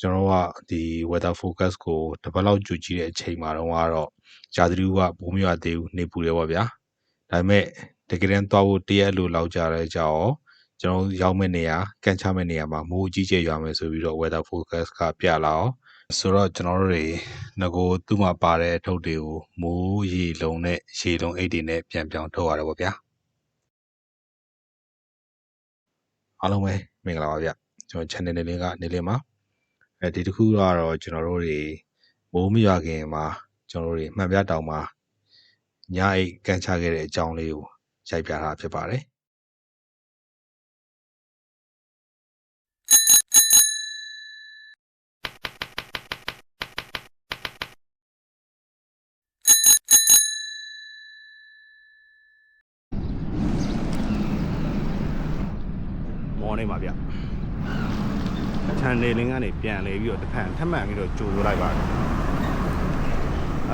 ကျွန်တော်ကဒီ weather focus ကိုတစ်ပတ်လောက်ကြည့်ကြည့်တဲ့အချိန်မှာတော့ရာသီဥတုကပိုးမရွာသေးဘူးနေပူတယ်ပေါ့ဗျာဒါပေမဲ့တကယ်တမ်းသွားဖို့တရက်လိုလောက်ကြတဲ့ကြောင်ကျွန်တော်ရောက်မဲ့နေရာကန်ချမဲ့နေရာမှာမိုးကြီးကျယ်ရွာမယ်ဆိုပြီးတော့ weather focus ကပြလာအောင်ဆိုတော့ကျွန်တော်တို့တွေငကိုသူ့မှာပါတဲ့အထုပ်တွေကိုမိုးရေလုံးနဲ့ရေလုံးအိတ်တွေနဲ့ပြန်ပြောင်းထုတ်ရတယ်ပေါ့ဗျာအားလုံးပဲမင်္ဂလာပါဗျကျွန်တော် channel လေးကနေလေးမှာဒီတစ်ခုကတော့ကျွန်တော်တို့တွေမိုးမရွာခင်မှာကျွန်တော်တို့တွေမှန်ပြတောင်မှာညအိတ်ကန်ချခဲ့တဲ့အကြောင်းလေးကိုရိုက်ပြတာဖြစ်ပါတယ်မော်နေပါဗျချန်နယ်လင်းကနေပြန်လေပြီးတော့တစ်ခါထပ်မှန်ပြီးတော့ကြိုဆိုလိုက်ပါတ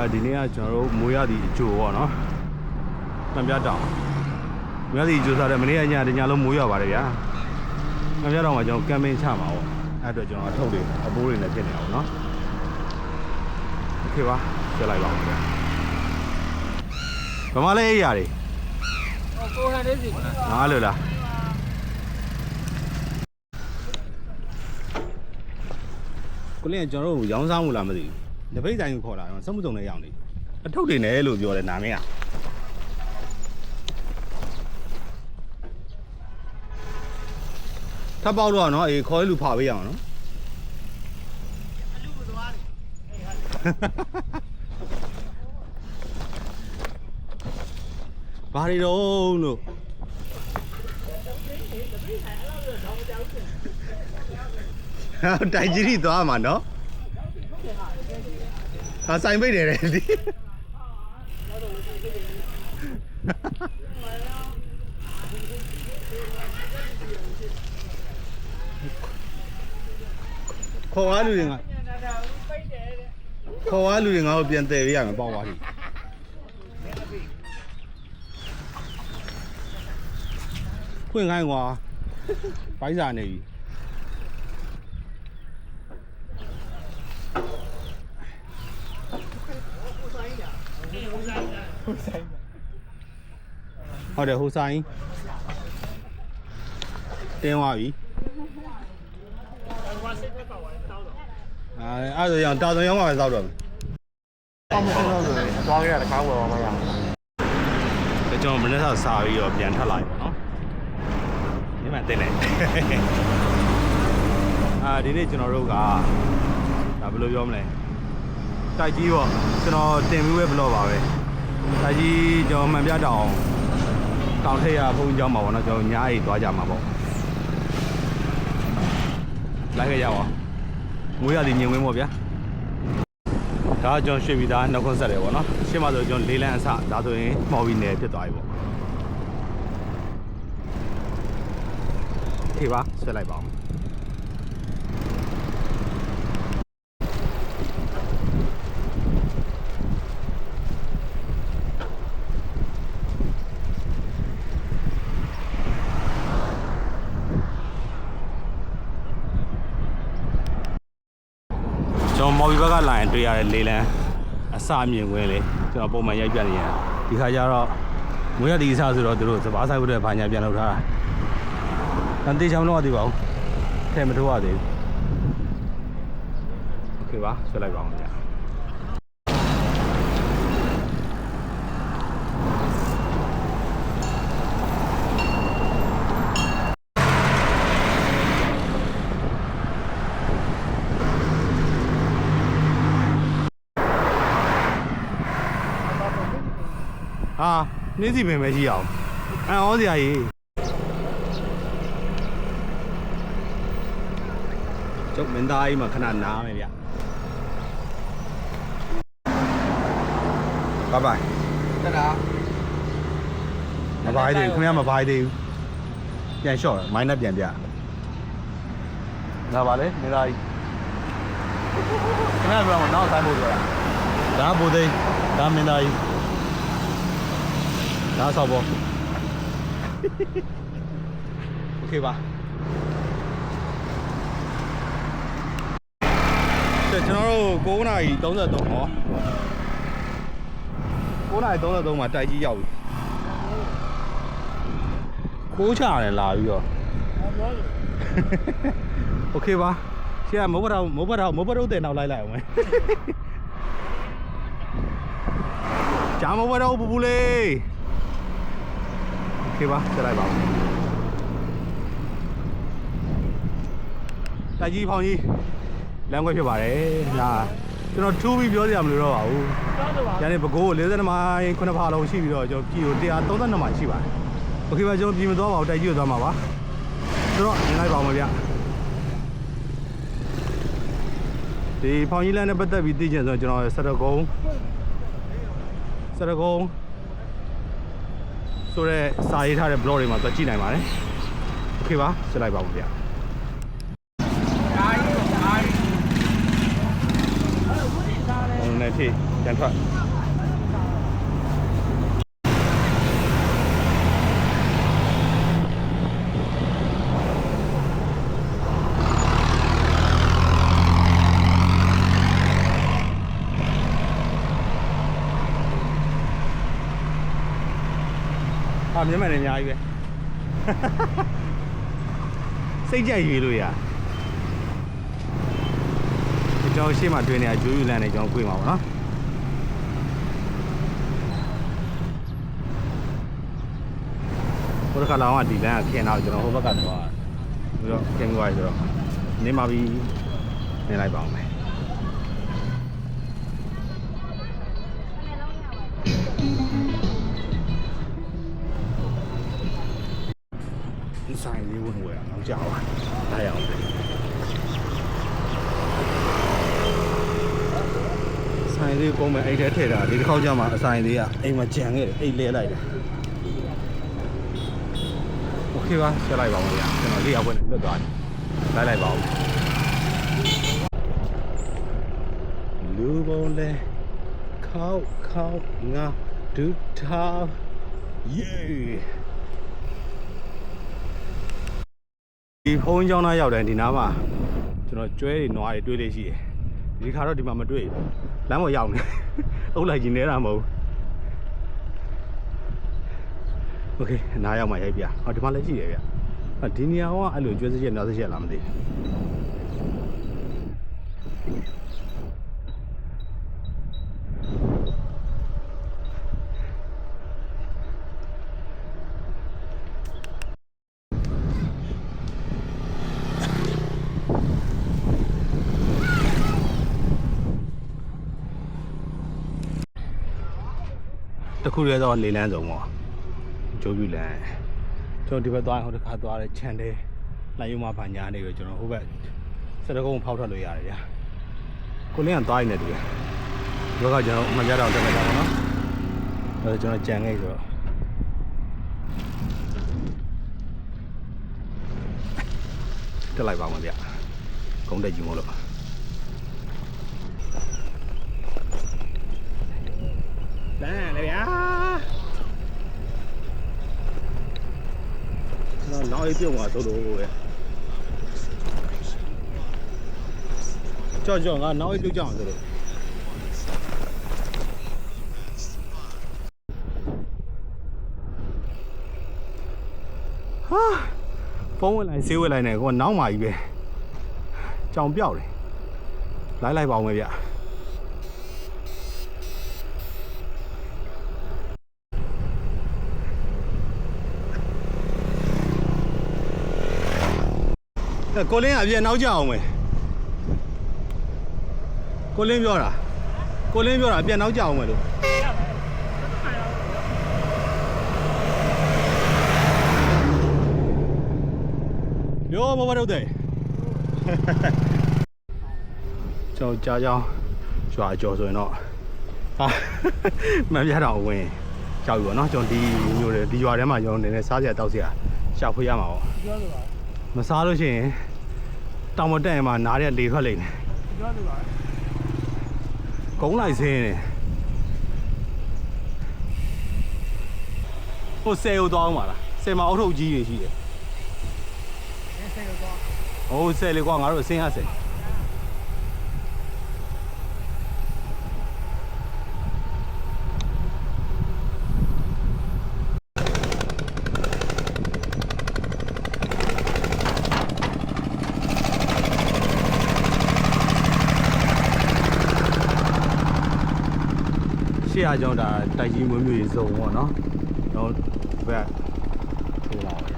ယ်ဒီနေ့ကကျွန်တော်တို့မိုးရသည့်အကြိုပေါ့နော်မှန်ပြတောင်မိုးရသည့်အကြိုဆိုတဲ့မနေ့ကညတညလုံးမိုးရပါတယ်ဗျာမှန်ပြတောင်မှာကျွန်တော်ကမ်ပိန်းချမှာပေါ့အဲ့အတွက်ကျွန်တော်အထုပ်တွေအပိုးတွေလည်းဖြစ်နေတာပေါ့နော်โอเคပါဆက်လိုက်ပါဦးဗျာဘာမှလည်းအေးရတယ်ကိုဟန်လေးစီဟာလို့လားကိုလင်းကျွန်တော်တို့ရောင်းစားမှုလားမသိဘူး။တပိတ်ဆိုင်ကိုခေါ်လာတော့စက်မှုစုံနဲ့ရောင်းနေ။အထုပ်တွေနဲ့လို့ပြောတယ်နာမည်က။ထပ်ပေါက်တော့နော်အေးခေါ်ရလူဖာပေးရအောင်နော်။အလူမသွားနေ။ဘာတွေတော့လို့တိုင်ကြီးသွားမှာနော်ဟာဆိုင်ပိတ်တယ်ဒီခေါ်ရလူတွေငါခေါ်ရလူတွေငါ့ကိုပြန်တည်ပေးရမယ်ပေါ့ပါလိဖွင့်ခိုင်းကွာပိုက်စာနေပြီဟုတ်တယ်ဟိုဆိုင်တင်းသွားပြီအဲ့ဒါရောင်တာသွန်ရောင်းမှာပဲစောက်တော့မယ်အောက်မဆုံးတော့ဆိုရင်သွားခဲ့ရတကားဝယ်ပါမရဘူးကျွန်တော်မနေ့ကစာပြီးတော့ပြန်ထပ်လာပြီပေါ့နော်ဒီမှာတင်နေဒီနေ့ကျွန်တော်တို့ကဒါဘယ်လိုပြောမလဲတိုက်ကြီးပေါ့ကျွန်တော်တင်ပြီးဝဲဘလော့ပါပဲတိုက်ကြီးကျွန်တော်မှန်ပြတောင်ထက်ရဘုန်းကြီးကျောင်းမှာပေါ့နော်ကျွန်တော်ညားအိတ်သွားကြမှာပေါ့လိုက်ခဲ့ကြပါငွေရသည်မြင်ဝင်းပေါ့ဗျာဒါကျွန်တော်ရွှေပြည်သားနောက်ခွန်းဆက်တယ်ပေါ့နော်ရှင်းပါဆိုကျွန်တော်လေးလန်းအစဒါဆိုရင်မော်ဘီနယ်ဖြစ်သွားပြီပေါ့ခေပါဆက်လိုက်ပါဦးကျွန်တော်မော်ဘီဘက်ကလာရင်တွေ့ရတဲ့လေးလန်းအစမြင်ခွင့်လေကျွန်တော်ပုံမှန်ရိုက်ပြနေရဒီခါကျတော့ငွေရသည်အစဆိုတော့သူတို့စပါးဆိုင်ဖို့တဲ့ဘာညာပြန်လုပ်ထားတာတန်တေးချောင်းတော့မသိပါဘူးထဲမထိုးရသေးဘူးโอเคပါဆွဲလိုက်ပါအောင်ဗျာနှင်းစီပင်ပဲရှိအောင်ဩစရာကြီးကျုပ်မင်းသားကြီးမှာခဏနားမယ်ဗျဘိုင်ဘိုင်တက်တာမဘိုင်သေးဘူးခင်ဗျားမဘိုင်သေးဘူးပြန်လျှော့မိုင်းနဲ့ပြန်ပြငါပါလေမင်းသားကြီးခင်ဗျားပြောမှာနောက်ဆိုင်ဖို့ပြောတာဒါဘိုးသိန်းဒါမင်းသားကြီးဒါဆောက်ပေါ်โอเคပါ ကျွန်တော်တို့9:33ဟော9:33မှာတိုက်ကြီးရောက်ပြီခိုးချရတယ်လာပြီးတော့โอเคပါရှေ့ကမဟုတ်တော့တဲ့နောက်လိုက်လိုက်အောင်မယ်ဂျာမဟုတ်တော့ဘူးလေးโอเคပါဆက်လိုက်ပါဦးတိုက်ကြီးဖောင်ကြီးလမ်းခွဲဖြစ်ပါတယ်လာကျွန်တော်ထူးပြီးပြောစရာမလိုတော့ပါဘူး။ညနေပဲခူး42မိုင်9ဖာလုံးရှိပြီးတော့ကျွန်တော်ပြည်ကို132မိုင်ရှိပါတယ်။โอเคပါကျွန်တော်ပြည်မသွားပါဘူးတိုက်ကြီးကိုသွားမှာပါ။ဆိုတော့နေလိုက်ပါဦးမဗျ။ဒီဖောင်ကြီးလမ်းနဲ့ပတ်သက်ပြီးသိချင်ဆိုကျွန်တော်စရကုန်းဆိုတဲ့စာရေးထားတဲ့ blog တွေမှာသွားကြည့်နိုင်ပါတယ်။โอเคပါဆက်လိုက်ပါဦးဗျ။နဲ့ထိပြန်ထွက်မျက်မှန်နဲ့အများကြီးပဲစိတ်ကြိုက်ရွေးလို့ရကျွန်တော်ရှေ့မှာတွေ့နေတာဂျိုးယူလန်နဲ့ကျွန်တော်တွေ့မှာပေါ့နော်ဘုရားကလောင်ကဒီလမ်းကခင်တော့ကျွန်တော်ဟိုဘက်ကသွားပြီးတော့ကင်ကွာဆိုတော့နေမှာပြီးနေလိုက်ပါအောင်မယ်ဒီဆိုင်လေးဝင်ဝယ်အောင်ကြောက်ပါလာရအောင်ဆိုင်လေးကုန်းမဲ့အိတ်ထဲထည့်တာဒီတစ်ခေါက်ကျမှအဆိုင်လေးကအိမ်မှာကြံခဲ့တယ်အိတ်လဲလိုက်တယ်โอเคပါဆက်လိုက်ပါဦးဗျာကျွန်တော်လေးရောက်ခွင့်လွတ်သွားတယ်လိုက်ပါဦးလူကုန်လဲခေါငါဒူထားယေဒီဖုန်းကျောင်းသားရောက်တယ်ဒီနားမှာကျွန်တော်ကျွဲတွေနွားတွေတွေးလေးရှိတယ်ဒီခါတော့ဒီမှာမတွေ့ဘူးလမ်းပေါ်ရောက်နေအုပ်လိုက်ကြီးနေတာမဟုတ်ဘူးโอเคနားရောက်မှရိုက်ပြဟောဒီမှာလည်းရှိတယ်ဗျဒီနေရာကအဲ့လိုကျွဲစရက်နောက်စရက်လားမသိတခုရဲတော့လေလန်းစုံပေါ့ကျိုးပြလန်းကျွန်တော်ဒီဘက်သွားရင်ဟိုတစ်ခါသွားတယ်ခြံတယ်လိုက်ရုံမှာဗာညာနေပြီကျွန်တော်ဟိုဘက်စက်တကုန်းဖောက်ထွက်လို့ရတယ်ဗျာကိုလင်းကသွားနေတယ်ဒီဘက်ကကျွန်တော်မကြတော့တက်လိုက်တာပေါ့နော်အဲကျွန်တော်ကြံခဲ့ဆိုတော့တက်လိုက်ပါမယ်ဗျာကုန်းတက်ကြီးမို့လို့လမ်းလေဗျာနောက်一ပြုတ်မှာသို့လို့ပဲကြောက်ငါနောက်一ပြုတ်ကြအောင်ဆိုလို့ဟာဖုန်းဝင်လိုက်ဆေးဝင်လိုက်နေကောနောက်မှကြီးပဲကြောင်ပြောက်တယ်လိုက်ပါအောင်ပဲဗျကိုလင်းအပြည့်နောက်ကြအောင်မယ်ကိုလင်းပြောတာအပြည့်နောက်ကြအောင်မယ်လို့ရောမမတို့တဲ့ကျွန်တော်ကြားကြောင်းရွာကြော်ဆိုရင်တော့ဟာမပြတော့ဝင်ကြောက်ပြီပေါ့နော်ကျွန်တော်ဒီမျိုးတွေဒီရွာထဲမှာကျွန်တော်နည်းနည်းစားစရာတောက်စရာရှာဖွေရမှာပေါ့ပြောလို့ပါမစားလို့ရှိရင်တောင်မတက်ရင်မှနားတဲ့လေထွက်လိမ့်မယ်ပြောလို့ပါကုန်းလိုက်စင်းနေဟိုဆယ်ကိုသွားအောင်ပါလားဆယ်မှာအောက်ထုတ်ကြီးတွေရှိတယ်ဆယ်ကိုသွားဟိုဆယ်လေကွာငါတို့အစင်းရဆယ် ရှေ့အကြောင်းဒါတိုက်ကြီးမျိုးမျိုးစုံပေါ့နော်တော့ဘက်ဟိုလာဒီ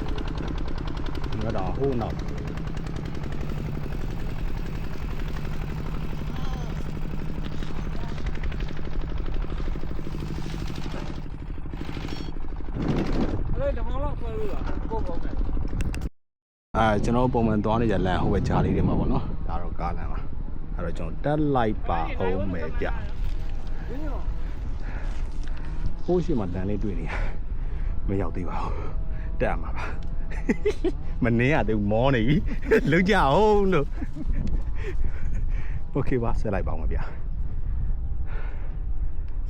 တော့ဟိုနောက်ကျွန်တော်ပုံမှန်သွားနေကြလမ်းဟိုဘက်ကြားလေးတွေမှာပေါ့နော်ဒါတော့ကားလမ်းပါအဲ့တော့ကျွန်တော်တက်လိုက်ပါအောင်မယ်ဗျဟိုးရှိမှလမ်းလေးတွေ့နေမရောက်သေးပါဘူးတက်ရမှာပါမနေရသေးဘူးမောနေပြီလုံကြအောင်လို့โอเคပါဆက်လိုက်ပါအောင်ဗျ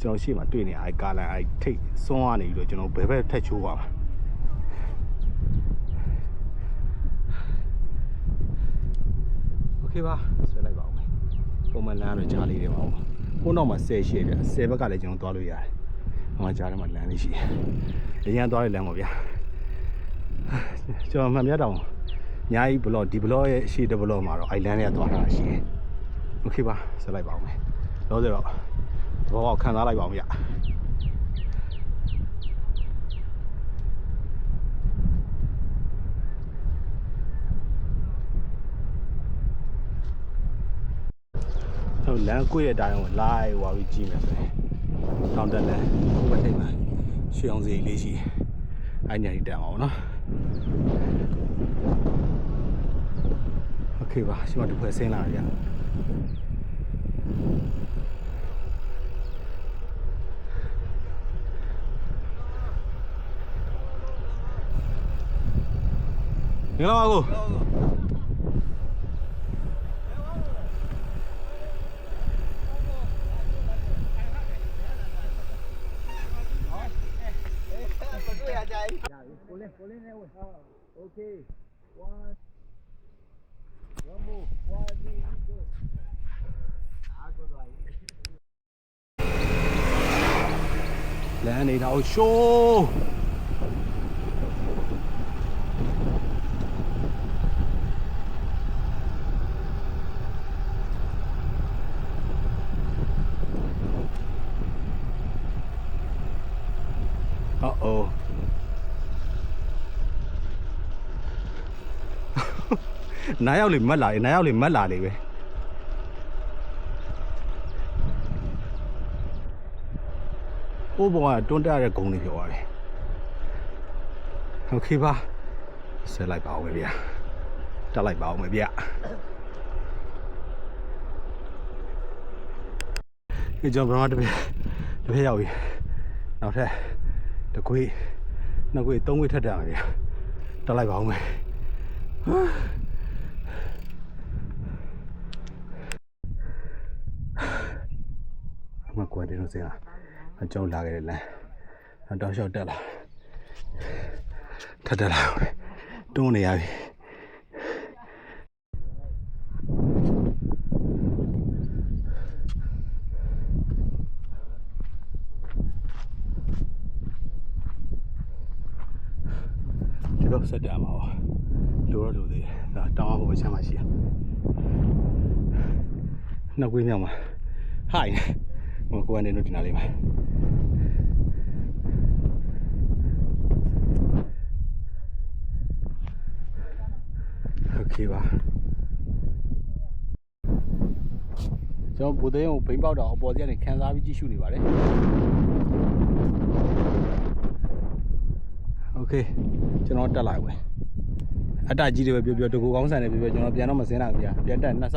ကျွန်တော်ရှိမှတွေ့နေအဲ့ကားလမ်းအဲ့ထိတ်စွန်းကနေပြီးတော့ကျွန်တော်ဘယ်ဘက်ထက်ချိုးပါမှာโอเคပါဆွဲလိုက်ပါဦးမယ်ပုံမှန်လမ်းတော့ကြားလေးတွေပါဦးခုနောက်မှာ10ရှိတယ်10ဘက်ကလည်းကျွန်တော်သွားလို့ရတယ်ဟိုမှာကြားထဲမှာလမ်းလေးရှိတယ်ရန်သွားတဲ့လမ်းပေါ့ဗျာကျွန်တော်မှန်မြတ်တောင်ညာကြီးဘလော့ဒီဘလော့ရဲ့ရှေ့တဘလော့မှာတော့အိုင်လန်တွေကသွားတာရှိတယ်โอเคပါဆွဲလိုက်ပါဦးမယ်တော့ဆိုတော့ဘောခံစားလိုက်ပါဦးဗျာလမ်းကွေ့တဲ့အတိုင်းကိုလိုက်ဝါပြီးကြည့်မယ်ဆိုရင်တောင်တက်လမ်းဟိုဘက်ထိပ်မှာရွှေအောင်စီလေးရှိအဲ့ညာကြီးတက်အောင်နော်โอเคပါရှိမှတစ်ခွဲဆင်းလာကြမင်္ဂလာပါကိုလမ်းနေတော့ရှိုးUh-oh. နားရောက်လေမတ်လာလေနားရောက်လေမတ်လာလေပဲဟိုဘဝတွန်းတက်ရတဲ့ဂုံတွေပြောသွားတယ်โอเคပါဆက်လိုက်ပါဦးမယ်ဗျာတက်လိုက်ပါဦးမယ်ဗျာဒီကြောင့်ဘာမှတပည့်ရောက်ပြီနောက်ထပ်တစ်ခွေးနှစ်ခွေးသုံးခွေးထပ်တက်ရမယ်ဗျာတက်လိုက်ပါဦးမယ်မကွာတယ်လို့စင်အကြောင်းလာခဲ့တယ်လမ်းတောက်လျှောက်တက်လာထပ်တက်လာတွန်းနေရပြီဒီတော့ဆက်တက်မှာပါလိုတော့လိုသေးတယ်ဒါတောင်းအောင်ဟိုဘက်ချမ်းမှရှိရနောက်ကွေးမြောက်မှာဟိုင်ဟိုကွာနေလို့တင်လာလေးပါโอเคပါကျွန်တော်ဘူသိန်းကိုဘိန်းပေါက်တော့အပေါ်စီကနေခန်းစားပြီးကြည့်ရှုနေပါတယ်โอเคကျွန်တော်တက်လာပြီအတကြီးတွေပဲပြောတကူကောင်းဆန်တယ်ပြောကျွန်တော်ပြန်တော့မစင်းတာဗျာပြန်တက်နှစ်ဆ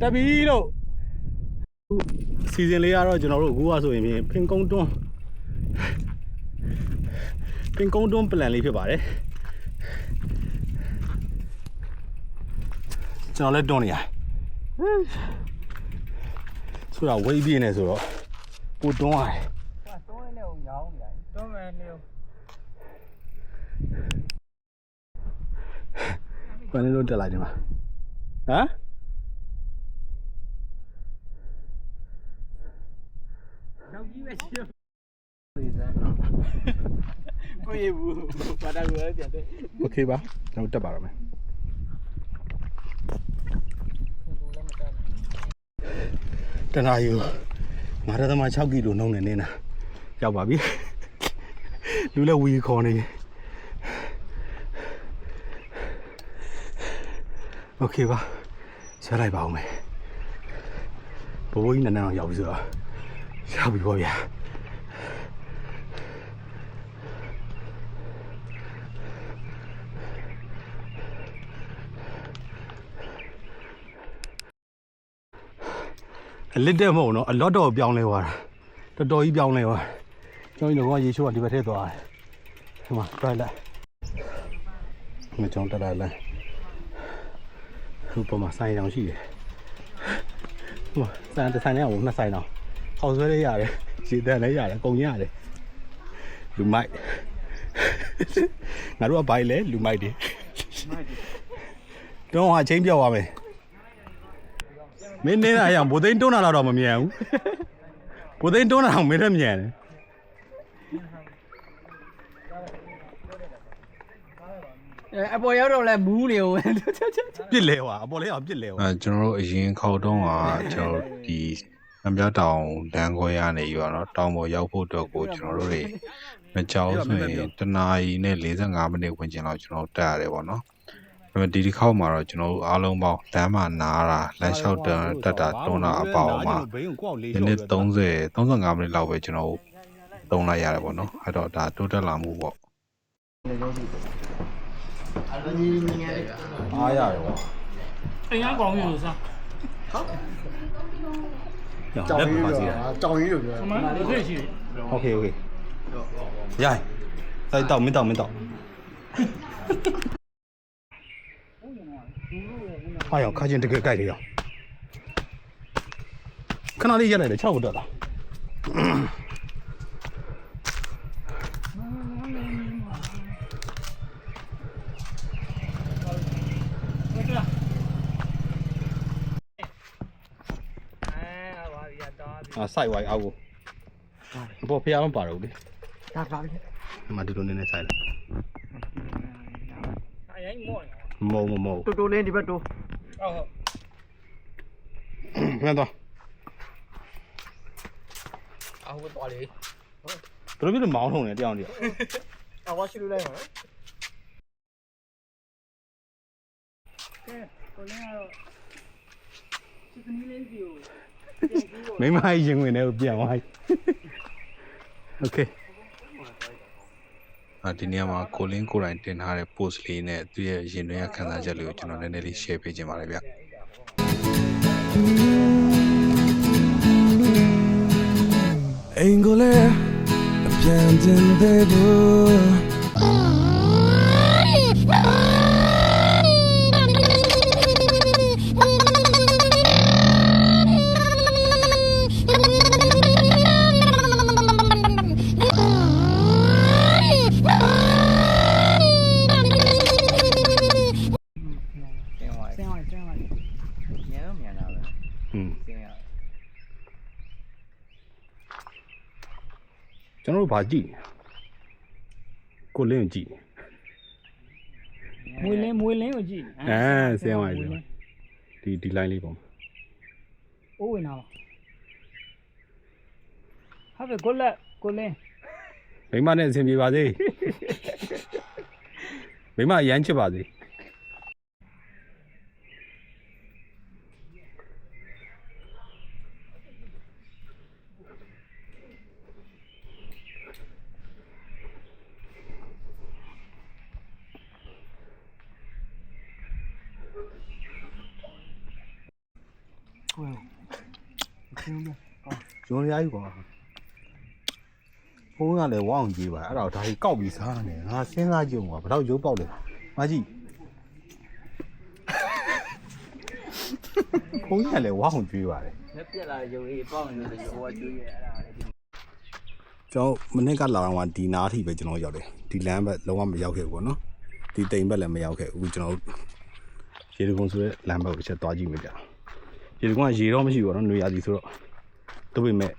တက်ပြီလို့စီဇန်လေးကတော့ကျွန်တော်တို့အခုကဆိုရင်ဖင်ကုန်းတွန်းပလန်လေးဖြစ်ပါတယ်ကျွန်တော်လည်းတွန်းနေရဆိုတာဝိတ်ပြင်းနေဆိုတော့ပိုတွန်းရတယ်တွန်းနေအောင်ရောင်းနေတွန်းမယ်နေဘယ်လိုတက်လိုက်တယ်မှာဟမ်ရောက်ကြီးပဲရှိကိုရဘူးဘာသာကိုပြန်တယ်โอเคပါကျွန်တော်တက်ပါတော့မယ်တနာယူ မာရသမ6ကီလိုနှုံးနေနေတာရောက်ပါပြီလူလည်းဝီခေါ်နေโอเคပါဆက်လိုက်ပါဦးမယ်ဘိုးကြီးနန်းနန်းအောင်ရောက်ပြီဆိုတော့ရောက်ပြီပေါ့ဗျာအလစ်တဲ့မဟုတ်နော်အလော့တော့ပြောင်းလဲသွားတာတော်တော်ကြီးပြောင်းလဲသွားကျွန်တော်တို့ကရေချိုးကဒီဘက်ထဲသွားတယ်ဒီမှာပြလိုက်မကြောင်တက်လာလိုက်ဟိုပေါ်မှာဆိုင်တောင်ရှိတယ်ဟိုဆိုင်တစ်ဆိုင်နဲ့အောင်နှစ်ဆိုင်တောင်ခေါက်ဆွဲလေးရတယ်ရေတန်းလေးရတယ်အကုန်ရတယ်လူမိုက်ငါတို့ကဘိုင်လဲလူမိုက်တွေတော့အချင်းပြောက်သွားမယ်မင်းနေတာအရင်ဘိုသိန်းတွန်းလာတော့မမြင်ဘူးဘိုသိန်းတွန်းလာအောင်မင်းလည်းမြင်တယ်အပေါ်ရောက်တော့လဲမူးနေဦး ပြစ်လဲဟွာအပေါ်လဲအောင်ပြစ်လဲဟွာ ကျွန်တော်တို့အရင်ခေါက်တုံးကကျွန်တော်တို့ဒီအမြတောင်လမ်းခွဲရနေရောနော်တောင်ပေါ်ရောက်ဖို့အတွက်ကိုကျွန်တော်တို့တွေမကြောက်ဆိုရင်တနာရီနဲ့45မိနစ်ဝင်ကျင်လောက်ကျွန်တော်တက်ရတယ်ပေါ့နော်ဒါပေမဲ့ဒီခေါက်မှာတော့ကျွန်တော်တို့အားလုံးပေါင်းလမ်းမှာနားတာလမ်းလျှောက်တက်တာတွန်းတာအပေါင်းမှာဒီနေ့35မိနစ်လောက်ပဲကျွန်တော်တုံးလိုက်ရတယ်ပေါ့နော်အဲ့တော့ဒါတိုးတက်လာမှုပေါ့ အားရတယ်ဗော အိမ်ကောင်းပြီလို့စား ကြောင်လေးပါစီရ ကြောင်ကြီးလို့ပြောတယ်မလို့ဖြစ်ရှိတယ် โอเคရိုင်းစိုက်တော့မင်းတော့ဟာရောခါချင်းတကယ်ကြိုက်တယ်ရောခဏလေးရက်လိုက်တယ်6ကိုတက်လာစိုက်ဝိုင်းအောက်ကိုဘောဖျားမပါတော့ဘူးလေ ဒါပါလေ ဒီမှာဒီလိုနေဆိုင်တယ် အရင်မော့ မုံ တူတူလေးဒီဘက်တူဟုတ်မှန်တော့ အဟုတ်တော်လေး ဘယ်လိုဖြစ်လို့မောင်းထုံနေတရားတည်း အဝါရှိလို့လိုက်ပါကဲကိုလင်းကတော့ဒီကနေ့လေးစီကို မိမကြီးရင်ဝင်နေကိုပြန်သွားပြီโอเค ဒီနေရာမှာကိုလင်းကိုတိုင်တင်ထားတဲ့ post လေးနဲ့သူရဲ့ရင်တွင်းရခန်းစားချက်လေးကိုကျွန်တော်နည်းနည်းလေး share ပေးခြင်းပါတယ်ဗျအိမ်ကိုလည်းအပြန်တင်သေးဘူးကျွန်တော်တို့ဘာကြည့်ကိုလင်းကိုကြည့် မွေးလင်းကိုကြည့် ဆင်းသွားပြီဒီ line လေးပေါ့ အိုးဝင်လာပါဟာပဲကိုလက်ကိုလင်း မိမနဲ့အဆင်ပြေပါစေမိမအရန်ချစ်ပါစေကျွန်တော်ရည်ကွာဖုန်းကလည်းဝအောင်ကြီးပါအဲ့ဒါဒါကြီးကောက်ပြီးစားနေငါစဉ်းစားကြည့်ဦးကွာဘယ်တော့ရုပ်ပေါက်လဲမကြီးဖုန်းကလည်းဝအောင်ကြီးပါတယ် လက်ပြက်လာရုံလေးပေါက်နေလို့ဟိုကကျွေးရအဲ့ဒါလေ ကျွန်တော်မနေ့ကလာတော့ဒီနားထိပဲကျွန်တော်ရောက်တယ်ဒီလမ်းဘက်လုံးဝမရောက်ခဲ့ဘူးပေါ့နော်ဒီတိမ်ဘက်လည်းမရောက်ခဲ့ဘူးကျွန်တော်ရေတကုံဆိုတဲ့လမ်းဘက်ကိုတစ်ချက်သွားကြည့်မိကြရေတကုံကရေတော့မရှိဘူးပေါ့နော်နွေရာသီဆိုတော့ဒါပေမဲ့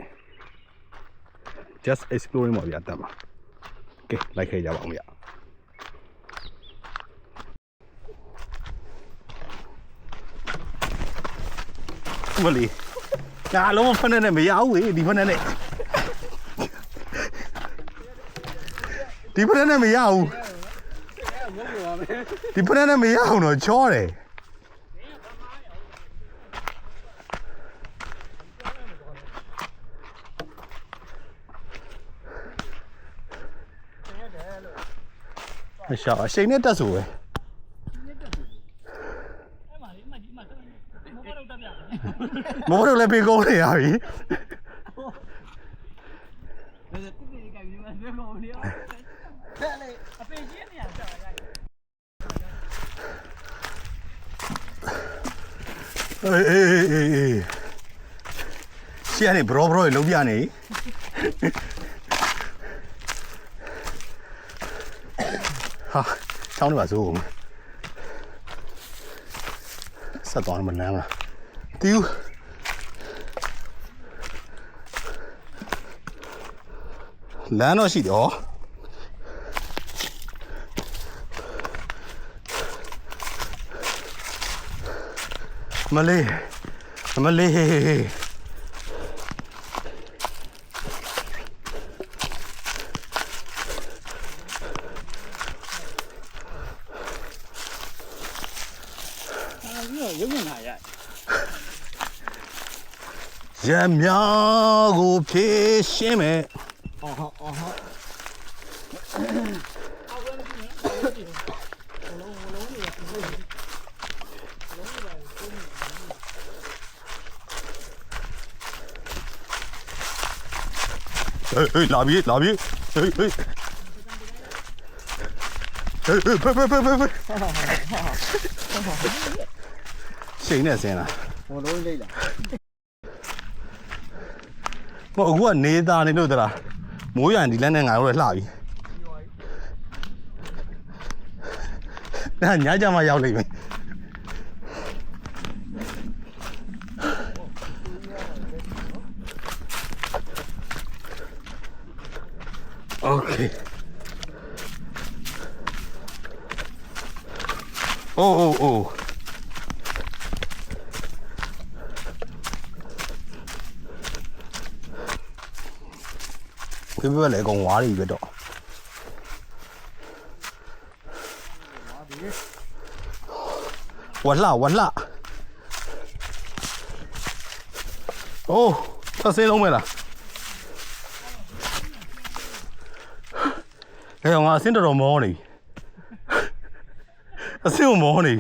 just exploring ပါဗျာတက်ပါကဲလိုက်ခဲ့ကြပါအောင်ဗျာမလီ ငါလုံးဖက်နဲ့မရဘူးလေဒီဖက်နဲ့ဒီဖက်နဲ့မရဘူးဒီဖက်နဲ့မရအောင်တော့ချောတယ်အရှာအချိန်နဲ့တက်ဆိုပဲမော်တော်လည်းပေးကုန်နေရပြီအေးရှေ့ကနေဘရောလုံးပြနေဟာချောင်းနေပါစို့ဆက်သွားမှလမ်းလားတီးလမ်းတော့ရှိတယ်ဟောမလေးရမြောက်ကိုဖြည့်ရှင်းမယ်ဟေးလာပြီဟေးရှိနေစင်လားဟိုလုံးလေးလားဟိုအခုကနေသားနေလို့တလားမိုးရံဒီလမ်းနဲ့ငါတို့လည်းလှပြီညကြမှာရောက်လိမ့်မယ်โอเคโอ้ပြပြလေကောင်ဝါးတွေပဲတော့ဝလှအိုးသစင်းလုံးမဲလားဟဲ့ငါအစင်းတော်မောနေအစင်းကိုမောနေ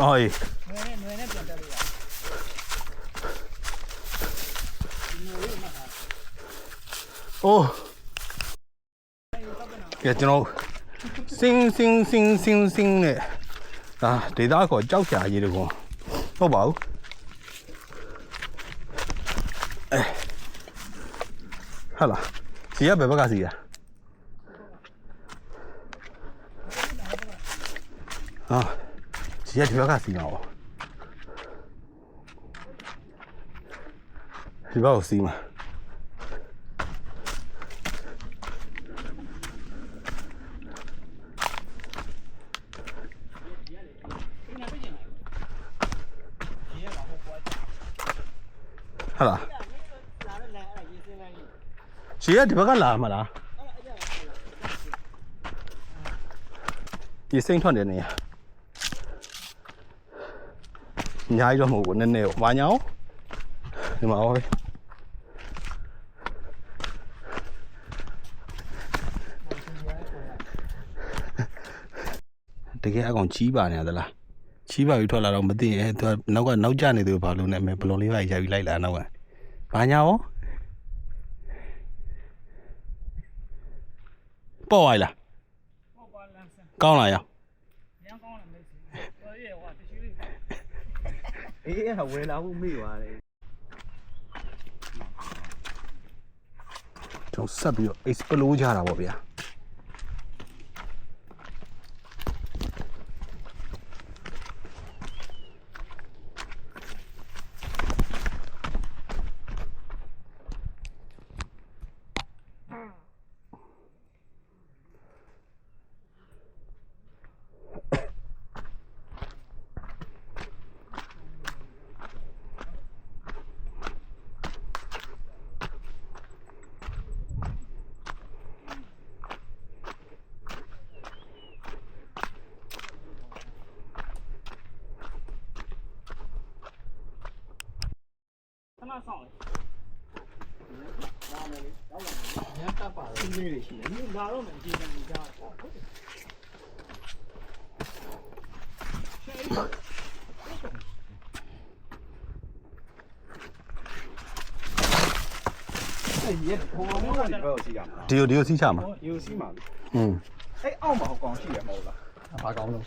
အော်နွေနဲ့ပြန်တက်လို့ရအိုးကဲကျွန်တော်စင်းနဲ့ဒါဒေတာခေါ်ကြောက်ကြရေးတကွန်ဟုတ်ပါဘူးဟာလာစီရဘယ်ဘက်ကစီရဟာစီရဒီဘက်ကစီမှာပေါ့ဒီဘက်ကိုစီမှာဟာလားရှေ့ကဒီဘက်ကလာမှာလားဒီစိမ့်ထွက်နေနေအများကြီးတော့မဟုတ်ဘူးနည်းနည်းဘာညာအောင်ဒီမှာဟောတကယ်အကောင်ကြီးပါနေရသလားကြီးပါပြီးထွက်လာတော့မသိရင်သူကနောက်ကျနေသူဘာလို့လဲဘလုံးလေးပါရိုက်ပြီးလိုက်လာနောက်ကဘာညာရောပေါ့ဝိုင်လားကောင်းလားရောအေးဝယ်လာဖို့မေ့သွားတယ်ကျွန်တော်ဆက်ပြီးတော့ explore ကြတာပေါ့ဗျာ ခဏဆောင်လေညတက်ပါလေဒီလေးရှိတယ်ဒီလာတော့မယ်အကြည့်နေကြတာအဲ့ဒီဘောမောကနေပဲစီးရမှာ ဒီကိုစီးချမှာ ယူစီးမှာ အဲ့ အောက်မှာဟောကောင်ရှိရမဟုတ်လားဘာကောင်းလို့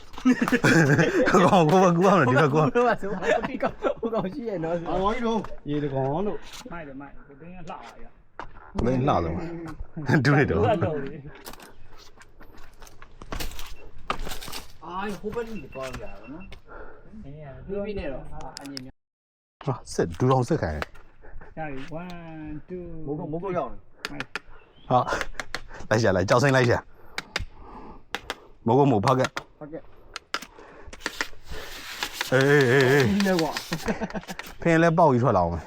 ကောင်ကိုကူအောင်ဒီဘက်ကော တို့ကဆိုဒီကောင်ဟိုကောင်ရှိရနော်အော်ကြီးတို့ရေတကောင်လို့မိုက်တယ်မိုက်ကိုတင်းကလှပါရ မင်းလှလုံးဒူးနေတော့ အာဟိုဘက်ကြီးပေါ်ရတာနော်အေးပြနေတော့အငြင်းများ ဟာစစ်ဒူးအောင်စစ်ခိုင်း ရပြီ1 2မိုးကုတ်ရောက်နေ ဟာလိုက်ရှာလိုက်ကြောက်စိမ့်လိုက်ရှာမိုးကမိုးဖောက်ကအေး ဒီလေကွာ ဖင်လဲပေါက်ပြီးထွက်လာအောင်မယ်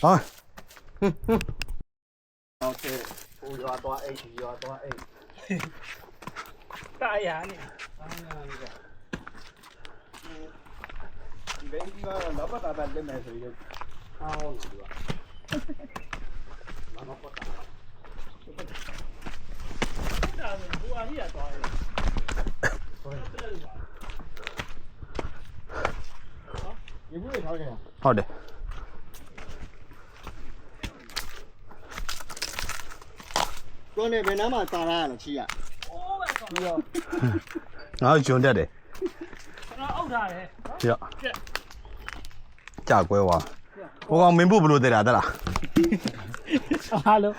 ဟာ โอเคဟိုရွာသွားအိတ်ဒီရွာသွားအိတ်တာယာနေဒီဘင်းကတော့ဘာသာတယ်မယ်ဆိုရင်အောင်းနေတယ်ဘာမှပတ်တာဒါဆိုဘူအာကြီးရသွားတယ်ရေဘူးထားခဲ့ ဟုတ်တယ် ကိုနေဘယ်နားမှာတာရရလဲချီရအိုးပဲဆိုပြီးတော့ ငါဂျွန်တက်တယ် ကျွန်တော်အုပ်ထားတယ် ပြကြာကွဲသွားဟိုကောင်မင်းဖို့ဘလို့တက်တာတက်လား အားလုံး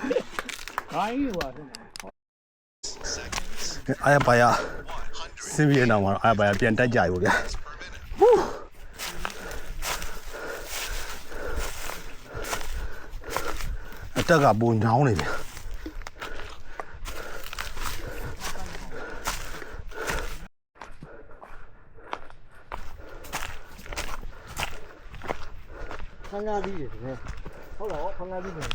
ဘာကြီးဟိုပါ အားရပါရစင်ပြေနောက်မှာအားရပါရပြန်တက်ကြပြီဗျာအတက်ကပုံညောင်းနေပြီ ခန်းကားကြီးတယ်ဟုတ်တော့ခန်းကားကြီးတယ်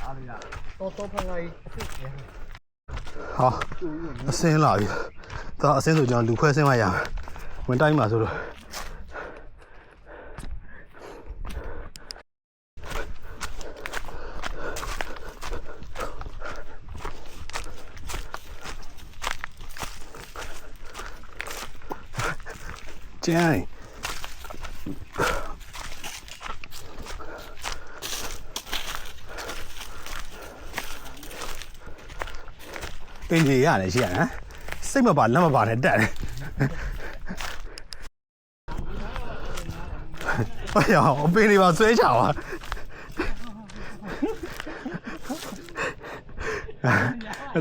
အားရတော့ခန်းကားကြီးအဖြစ်တယ် ဟာအစင်းလာပြီဒါအစင်းဆိုကျွန်တော်လူခွဲဆင်းမရဝင်တိုင်းမှာဆိုတော့ကျန်ပင်ကြီးရတယ်ရှိရဟမ်စိတ်မပါလက်မပါနဲ့တက်တယ်ဘာရောအပင်တွေပါဆွဲချပါဒ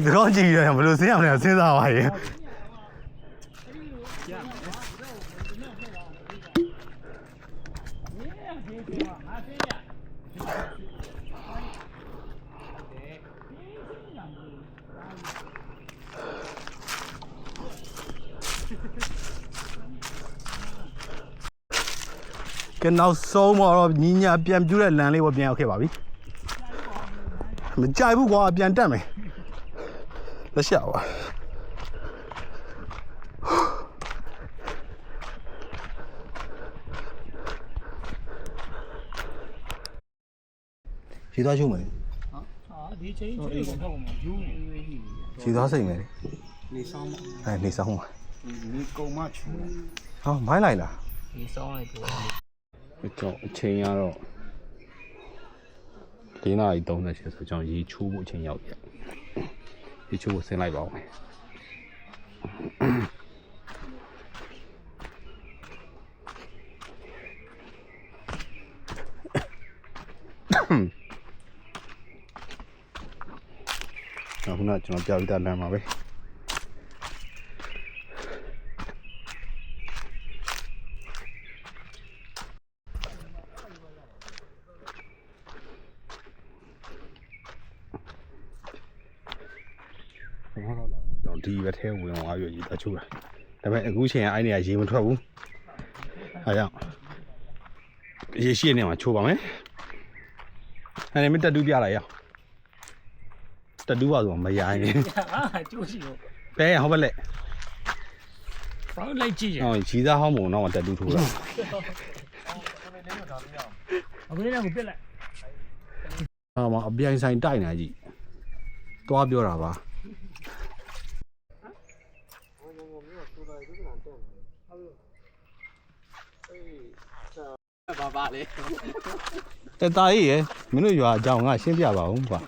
ီတော့ကြည့်ရဘယ်လိုစဉ်းရမလဲစဉ်းစားပါရဲ့ကဲနောက်ဆုံးတော့ညီညာပြန်ပြူတဲ့လမ်းလေးပေါ်ပြန်ရောက်ခဲ့ပါပြီမကြိုက်ဘူးကွာပြန်တက်မယ်လက်ရှောက်ပါခြေသွားရှုံးမယ် ဒီချိန်ကြီးကိုထောက်မှာယူနေ ခြေသွားစိတ်မယ် နေဆောင်မ နေဆောင်ပါ နေကုံမချူ ဟောမိုင်းလိုက်လား နေဆောင်လိုက်တော့ ကျွန်တော်အချိန်ကတော့4 နာရီ 38ဆိုကျွန်တော်ရေချိုးဖို့အချိန်ရောက်ပြီရေချိုးဖို့ဆင်းလိုက်ပါဦးမယ်အခုနကျွန်တော်ပြပြီးသားလမ်းပါပဲကျွန်တော်ဒီဘက်ထဲဝင်သွားပြီးရေတချိုးတာဒါပေမဲ့အခုချိန်ကအဲ့နေရာရေမထွက်ဘူးအားကြောင့်ရေရှိနေမှာချိုးပါမယ်အဲ့ဒီမတက်တူးပြလိုက်ရအောင်တက်တူးပါဆိုမရိုင်းနေ အာကျိုးရှိတော့ ပဲဟုတ်ပါလေ ဘာလို့လိုက်ကြည့်ရ ဟောရီးသားဟောင်းပုံတော့တက်တူးထိုးတာ အခုလေးကကိုပြက်လိုက် ဟာမအပြိုင်ဆိုင်တိုက်နေကြည့်သွားပြောတာပါ ဘာလဲ တက်သားကြီးရယ်မင်းတို့ရွာအကြောင်းငါရှင်းပြပါဦးကွာ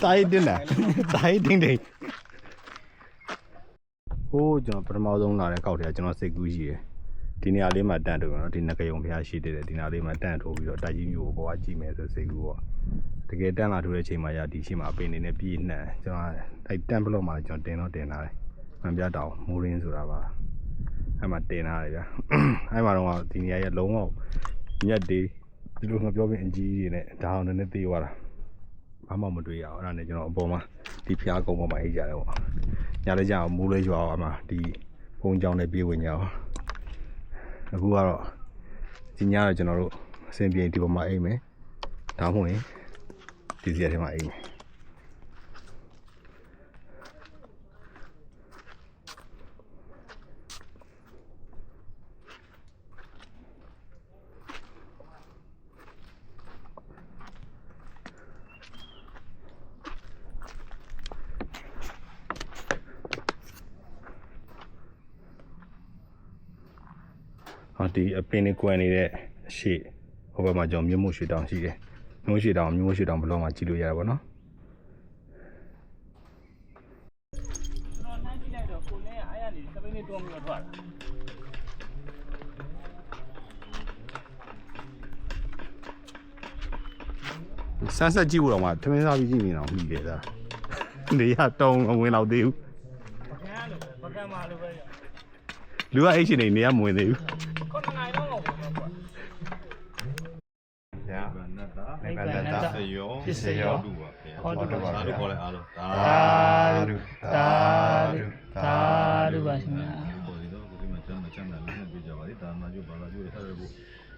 တားကြီးတင်းတယ်တားကြီးတင်းတင်းဟိုးကျွန်တော်ပထမဆုံးလာတဲ့ကောက်ထဲကကျွန်တော်စိတ်ကူးရှိတယ်ဒီနေရာလေးမှာတန့်ထိုးနော်ဒီငကယုံဖျားရှိတယ်ဒီနေရာလေးမှာတန့်ထိုးပြီးတော့တိုက်ကြီးမျိုးကိုဘွားကြည့်မယ်ဆိုစိတ်ကူးပေါ့တကယ်တန့်လာထိုးတဲ့အချိန်မှာရာဒီရှိမှာအပင်နေနဲ့ပြည့်နှံ့ကျွန်တော်အဲ့တန့်ဘလော့မှာကျွန်တော်တင်တော့တင်လာတယ်မှန်ပြတောင်မိုးရင်းဆိုတာပါအဲ့မှာတင်လာတယ်ဗျာအဲ့မှာတော့ဒီနေရာရဲ့လုံးဝညက်တေးဒီလိုမပြောပြအကြီးကြီးနဲ့ဒါအောင်လည်းသေးသွားတာဘာမှမတွေ့ရအောင်အဲ့ဒါနဲ့ကျွန်တော်အပေါ်မှာဒီဖျားကုန်းပေါ်မှာအိတ်ကြတယ်ပေါ့ညလည်းကြာအောင်မိုးလေးရွာအောင်မှာဒီဘုံကြောင်နဲ့ပြေးဝင်ကြအောင်အခုကတော့ဒီညတော့ကျွန်တော်တို့အဆင်ပြေဒီပေါ်မှာအိတ်မယ်ဒါမှမဟုတ်ရင်ဒီစီရထဲမှာအိတ်မယ်ဒီအပင်လေးကွယ်နေတဲ့အရှိဟိုဘက်မှာကျွန်တော်မြို့မို့ရွှေတောင်ရှိတယ်မြို့မို့ရွှေတောင်ဘလော့မှာကြည့်လို့ရတာပေါ့နော်ကျွန်တော်နှမ်းကြည့်လိုက်တော့ကိုလည်းအားရနေစပိန်လေးတွန်းပြီးတော့ထွက်လာဆန်းဆက်ကြည့်ဖို့တော့မှထမင်းစားပြီးကြည့်နေတော့မိတယ်ဒါနေရတုံးဝင်တော့သေးဘူးပကံမှာလိုပဲ လူကအိတ်ရှင်နေရမဝင်သေးဘူး9နိုင်တော့ပေါ့ကွာညာနတ်တာနိဗ္ဗာန်တသယောဖြစ်စေရောလူပါခင်ဗျာဟောတူပါလို့ခေါ်လိုက်အားလုံးသာဓုပါရှင်ဗျာပေါ်ဒီတော့ဒီမှာကျမ်းချမ်းသာလည်းပြကြပါလိဒါနာကျဘာသာကျဆက်ရဖို့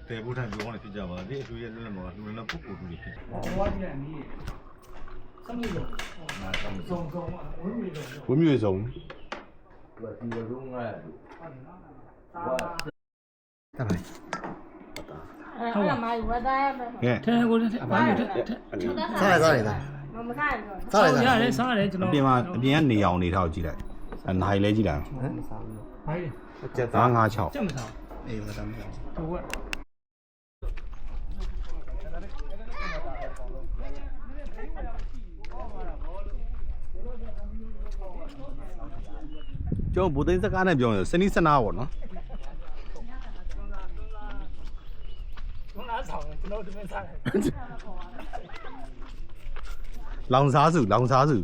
တေဘုထံပြောနေပြကြပါလိအတူရဲ့လည်းမှာလူလည်းပုဂ္ဂိုလ်တူဖြစ်တယ်ဟောဝါကြည့်နေစမှုလို့ဝင်းမြေဆုံးဒီလိုလုံးငါ့ဟုတ်လားမိုင်းဝတ်သားရမယ်ထဲကိုထဲဘာလို့ထဲစားရတာမစားရတော့စားရတယ်စားရတယ်ကျွန်တော်အပြင်ကနေအောင်နေထောက်ကြည့်လိုက်နိုင်လဲကြည့်လိုက်ဟမ်မစားဘူးဟိုင်းကျက်သား9 6ကျက်မစားအေးမစားဘူးဟုတ်ကဲ့ကျွန်တော်ဗိုလ်သိန်းစကားနဲ့ပြောရင်စနီးစနာပေါ့နော်လောင်စားစု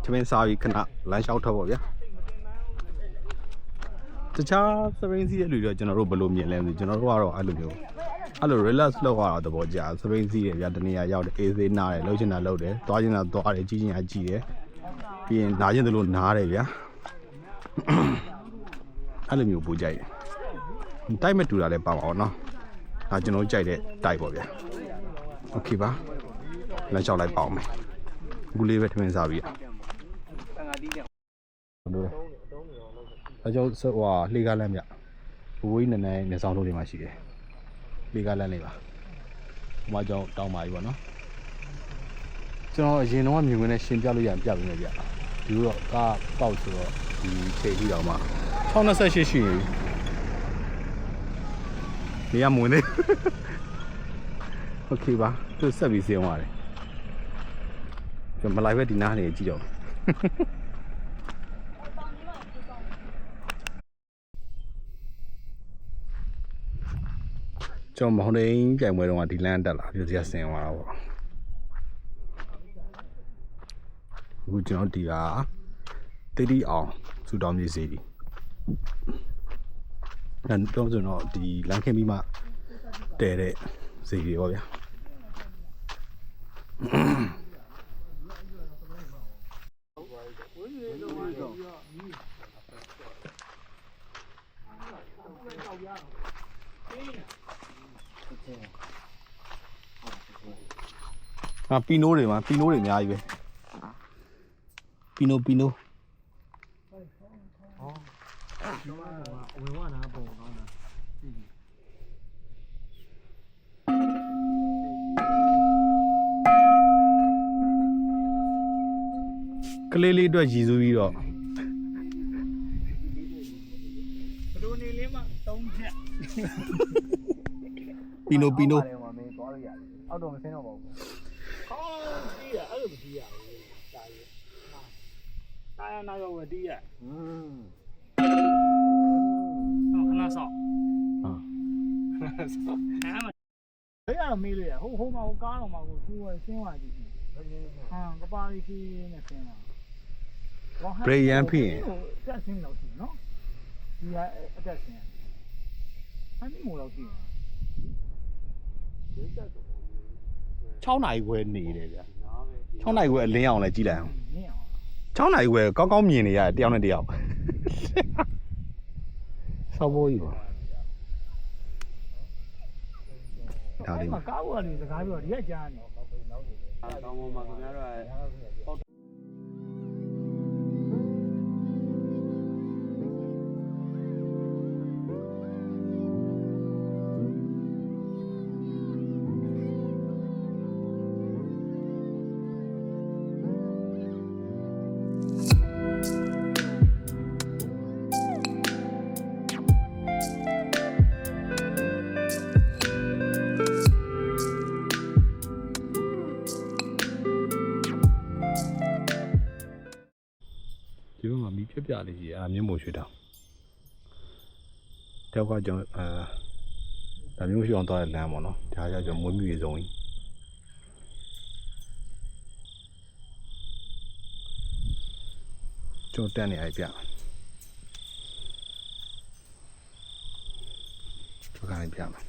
သမင်းစားပြီးခဏလမ်းလျှောက်ထွက်ပေါ့ဗျာတခြားစပိန်စီးရဲ့လူတွေကျွန်တော်တို့ဘယ်လိုမြင်လဲဆိုကျွန်တော်တို့ကတော့အဲ့လိုမျိုးအဲ့လို relax လောက်ရတာသဘောကျစပိန်စီးရဲ့ဗျာတနေရာရောက်တယ်အေးသေးနားတယ်လှုပ်ချင်တာလှုပ်တယ်သွားချင်တာသွားတယ်ကြီးချင်တာကြီးတယ်ပြီးရင်နားချင်တယ်လို့နားတယ်ဗျာအဲ့လိုမျိုးပူကြိုက်တယ်တိုက်မတူတာလည်းပါပါအောင်နော်ဒါကျွန်တော်ကြိုက်တဲ့တိုက်ပေါ့ဗျာโอเคပါလမ်းလျှောက်လိုက်ပါအောင်မယ်အခုလေးပဲထမင်းစားပြီးအကျော်ဟိုလှေကားလမ်းမြဘဝကြီးနည်းနေဆောင်လို့တွေမှာရှိတယ်လှေကားလမ်းလေးပါဟိုမှာကျောင်းတောင်းပါပြီပေါ့နော်ကျွန်တော်အရင်တော့မြင်ဝင်နဲ့ရှင်းပြလို့ရရင်ပြပေးမယ်ဗျဒီလိုတော့ကားပေါက်ဆိုတော့ဒီချိန်ကြီးတော့မှ628ရှိနေပြီနေရမဝင်သေးโอเคပါသူဆက်ပြီးစေအောင်ပါတယ်ကျွန်တော်မလိုက်ပဲဒီနားနေကြည့်တော့ကျွန်တော်မောင်တိန်ပြိုင်ပွဲတော့ဒီလမ်းတက်လာပြည့်စရာဆင်သွားတာပေါ့အခုကျွန်တော်ဒီကတိတိအောင်စူတောင်းမြေစီဒီအဲ့တော့ကျွန်တော်ဒီလမ်းခင်းပြီးမှတဲတဲ့စီဒီပေါ့ဗျာ ပီနိုတွေမှာပီနိုတွေအများကြီးပဲပီနိုကလေးလေးအတွက်ရည်စူးပြီးတော့ ဘဒိုနေလေးမှာ3ချက် ပီနို မင်းသွားလို့ရတယ်အောက်တော့မဆင်းတော့ပါဘူးကောင်းကြီးရအဲ့လိုမကြီးရဘူးတားရတားရနာရောဝတီးရခဏဆောက်ဘယ်ရမေးလို့ရဟိုမှာဟိုကားတော်မှာကိုသူ့ဆင်းသွားကြည့်ဟာကပါရီကြီးနဲ့ဆင်းသွား ဘရိတ်ရန်ဖြစ်ရင် တက်ဆင်းတော့ရှိနော်ဒီကအတက်ဆင်းဟမ်းမို့တော့ရှိတယ်6နာရီခွဲနေတယ်ဗျ6နာရီခွဲအလင်းအောင်လဲကြည့်လိုက်အောင် နင်းအောင် 6နာရီခွဲကောင်းကောင်းမြင်နေရတယ်တယောက်နဲ့တယောက်ဆောက်ဖို့ကြီးပါဒါလေး ကားပေါ်ကနေစကားပြောဒီကကြားနေ တောင်းပေါ်မှာခင်ဗျားတို့က ဒီဘက်မှာမီးပြပြလေးကြီးမြင်းမို့ရွှေတောင်တောက်ကကျွန်တော်ဒါမျိုးရွှေအောင်သွားတဲ့လမ်းပေါ့နော်ဒါကြောင့်ကျွန်တော်မွေးမြူရေးဆုံးကြီးကျွန်တော်တက်နေလိုက်ပြကျွန်တော်ကနေပြမယ်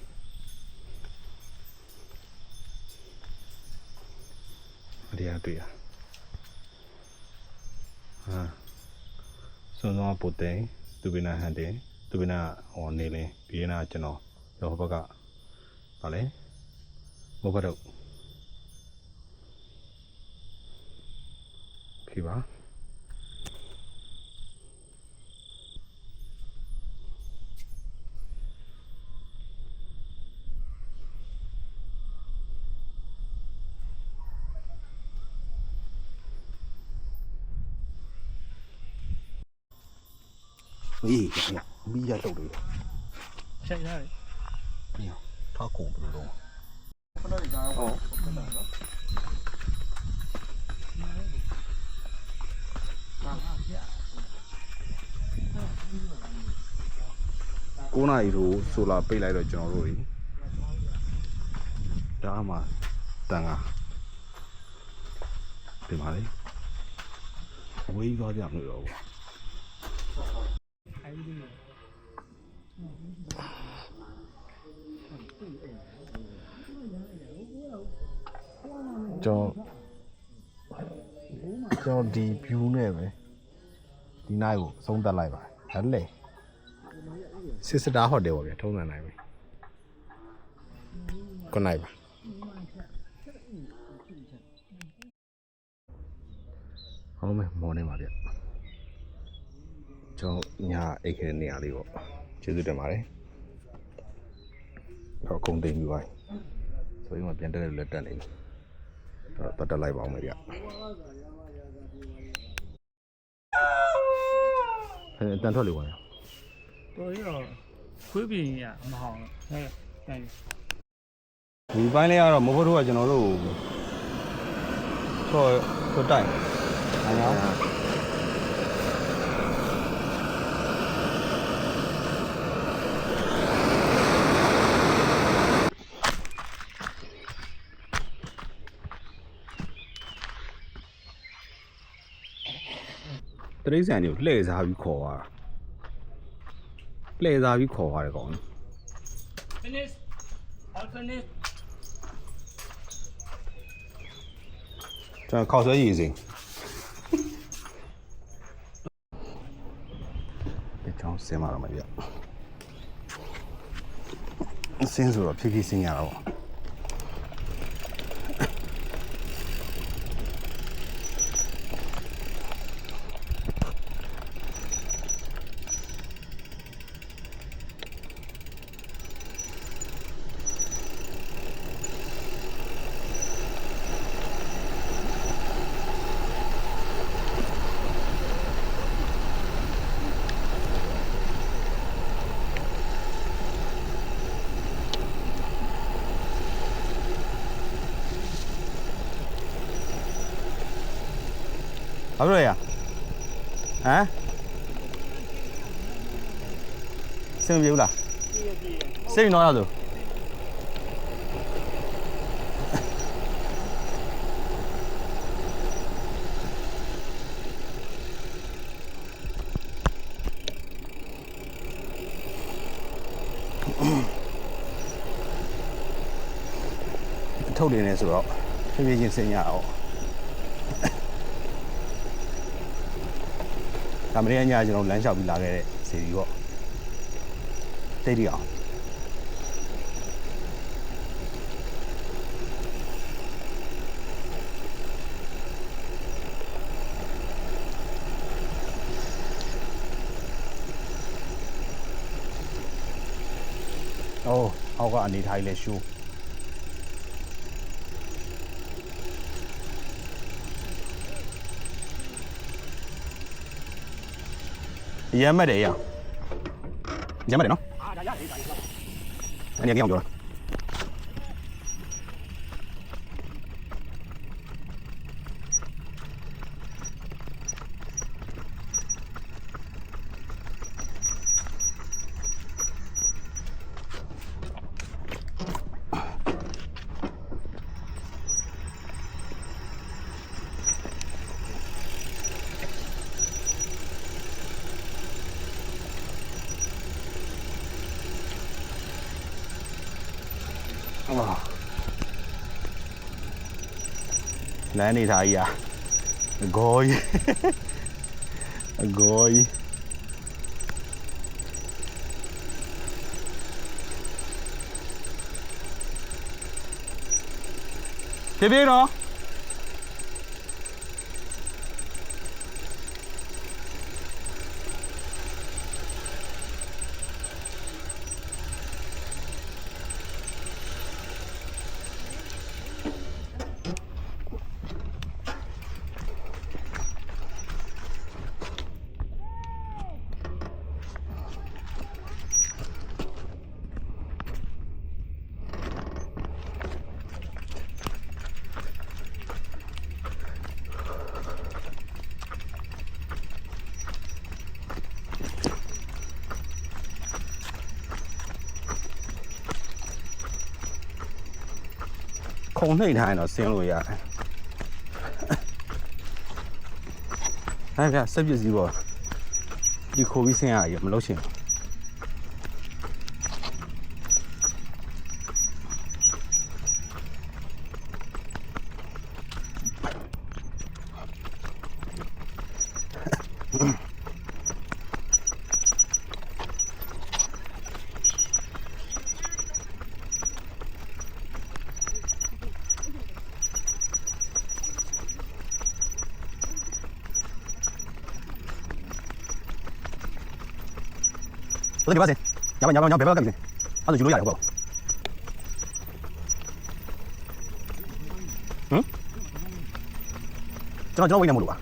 အရာတွေ့ရစွန်စွန်ပိုတဲသူဘိနာဟန်တယ်သူဘိနာဟောနေလင်းပြီးနာကျွန်တော်ရောဘက်ကဗာလဲမဘတော့ခေပါအေးမီးရတော့တယ် ရှိုက်ထားတယ် ပြီးအောင်ထားကုန်ပြီတော့9 နာရီထိုးဆိုလာပိတ်လိုက်တော့ကျွန်တော်တို့တွေဒါမှတန်ကဒီမှာလေဝေးသွားကြမလို့တော့ကျွန်တော်ဒီ view နဲ့ပဲဒီနိုင်ကိုအဆုံးသတ်လိုက်ပါဒါလေစစ်စတာဟိုတယ်ပေါ့ဗျာထုံးစံနိုင်ပြီကိုနိုင်ပါဟုတ်မယ်မော်နေပါဗျကျွန်တော်ညာအိတ်ခဲနေရာလေးပေါ့ကျေးဇူးတင်ပါတယ်တော့ကုန်တင်ပြီးပါဆိုရင်မပြန်တက်လို့လက်တက်နေပြီတော့တက်လိုက်ပါအောင်မယ်ဗျတန်ထွက်လေဝင်ရ တော်ရတော့ခွေးပြင်းရမဟောင်းဟဲ့တိုင်း ဒီပိုင်းလေးကတော့မဟုတ်တို့ကကျွန်တော်တို့ဆော့တိုက်အားရတရိษံတွေကိုလှည့်စားပြီးခေါ်သွားတာလှည့်စားပြီးခေါ်သွားတယ်ကောင် finish all finish ကျွန်တော်ခောက်ဆွဲရည်စိမ်ဒီချောင်းဆင်းมาတော့မပြဆင်းဆိုတော့ဖြည်းဖြည်းဆင်းရတာပေါ့ ဘာလို့လဲရဟမ်စင်ပြေဘူးလားစိတ်တော့ရဆိုထုတ်နေတယ်ဆိုတော့ဖြည်းဖြည်းချင်းဆင်းရအောင်ဒါမင်းညကျွန်တော်လမ်းလျှောက်ပြီးလာခဲ့တဲ့စီရီပေါ့တိတ်တိအောင်အိုးဟောက်ကအနေထားကြီးလဲရှိုးရမ်းမတ်တယ်ရမ်းမတ်တယ်နော်အဲ့ဒီကောင်ပြောတာလမ်းနေထားကြီးအဂေါ်ကြီးအဂေါ်ကြီးပြေနော်ခုံနှိမ့်ထားရင်တော့ဆင်းလို့ရတယ်။အဲ့ဒါစက်ပစ္စည်းပေါ့ဒီခိုးပြီးဆင်းရရမလို့ချင်ဘူး我这里把人，要不别干不行，他就去路亚好不好？嗯？ကျွန်တော်ဝိနေမလို့ပါ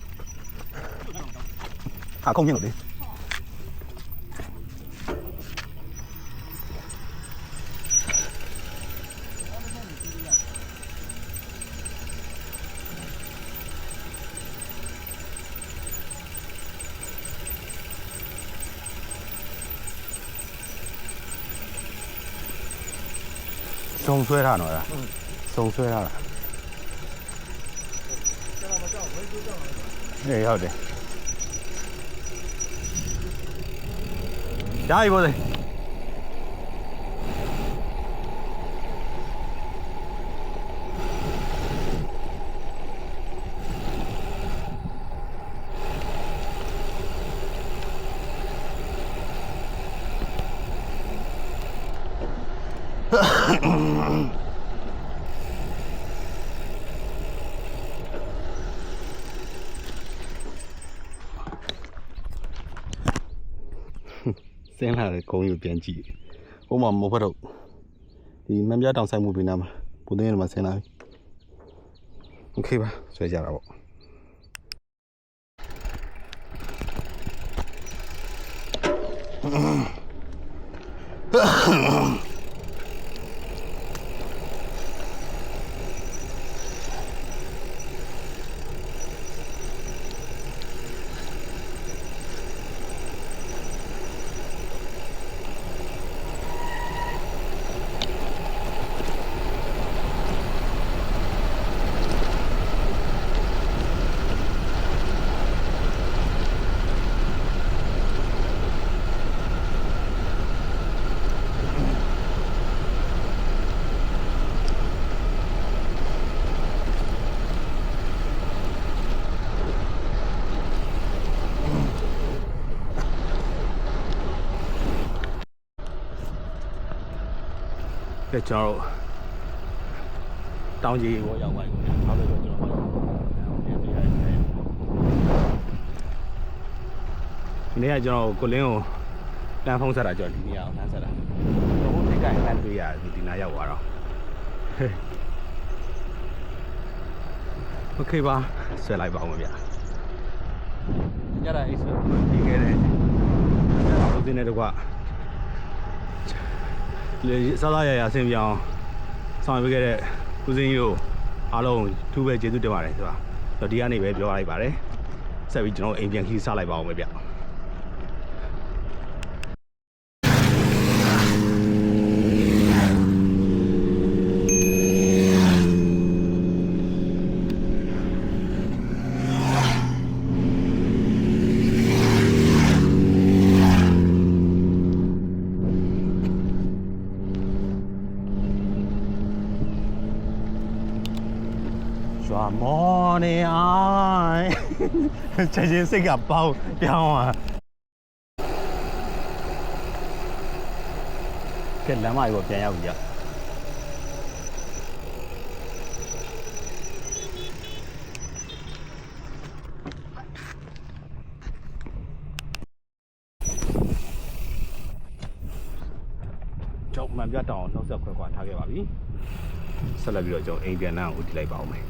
ဟာခုံမြင်လို့လေစုံဆွဲထားတော့လားစုံဆွဲထားတာအေးဟုတ်တယ်ဒါကြီးပေါ့လေဆင်းလာတဲ့ကုန်းကြီးကိုပြန်ကြည့်ဟိုမှာမဟုတ်တော့ဒီမမ်းပြတောင်ဆိုင်မှုပေးနာမှာဘုသိန်းရမှာဆင်းလာပြီโอเคပါဆွဲကြတာပေါ့ ကဲကျွန်တော်တို့တောင်ကြီးကိုရောက်ပါပြီ။နောက်တော့ကျွန်တော်ပြန်ပြရတယ်။ဒီနေ့ကကျွန်တော်ကိုလင်းကိုတန်းဖုံးဆက်တာကြော်ဒီနေရာကိုတန်းဆက်တာ။ကျွန်တော်ထိတ်ကိုင်တန်းတွေ့ရတယ်ဒီနားရောက်သွားတော့။ Okay ပါဆွဲလိုက်ပါဦးမယ်ဗျ။ညတာအိတ်ဆွဲပြီးခဲ့တယ်။ဦးစင်းနဲ့တကွလေစားရရဆင်းပြောင်းဆောင်ရွက်ခဲ့တဲ့ဦးစင်းကြီးတို့အားလုံးထူးပဲကျေးဇူးတင်ပါတယ်ဆိုတော့ဒီကနေပဲပြောလိုက်ပါတယ်ဆက်ပြီးကျွန်တော်အိမ်ပြန်ခီးစားလိုက်ပါအောင်ပဲဗျရွာမော်နေအိုင်ချက်ချင်းစိတ်ကပေါင်းပြောင်းသွားကဲလမ်းမကြီးကိုပြန်ရောက်ပြီကြကျောက်မှန်ပြတောင်နှုတ်ဆက်ခွဲခွာထားခဲ့ပါပြီဆက်လက်ပြီးတော့ကျွန်တော်အိမ်ပြန်လမ်းကိုဦးတည်လိုက်ပါဦးမယ်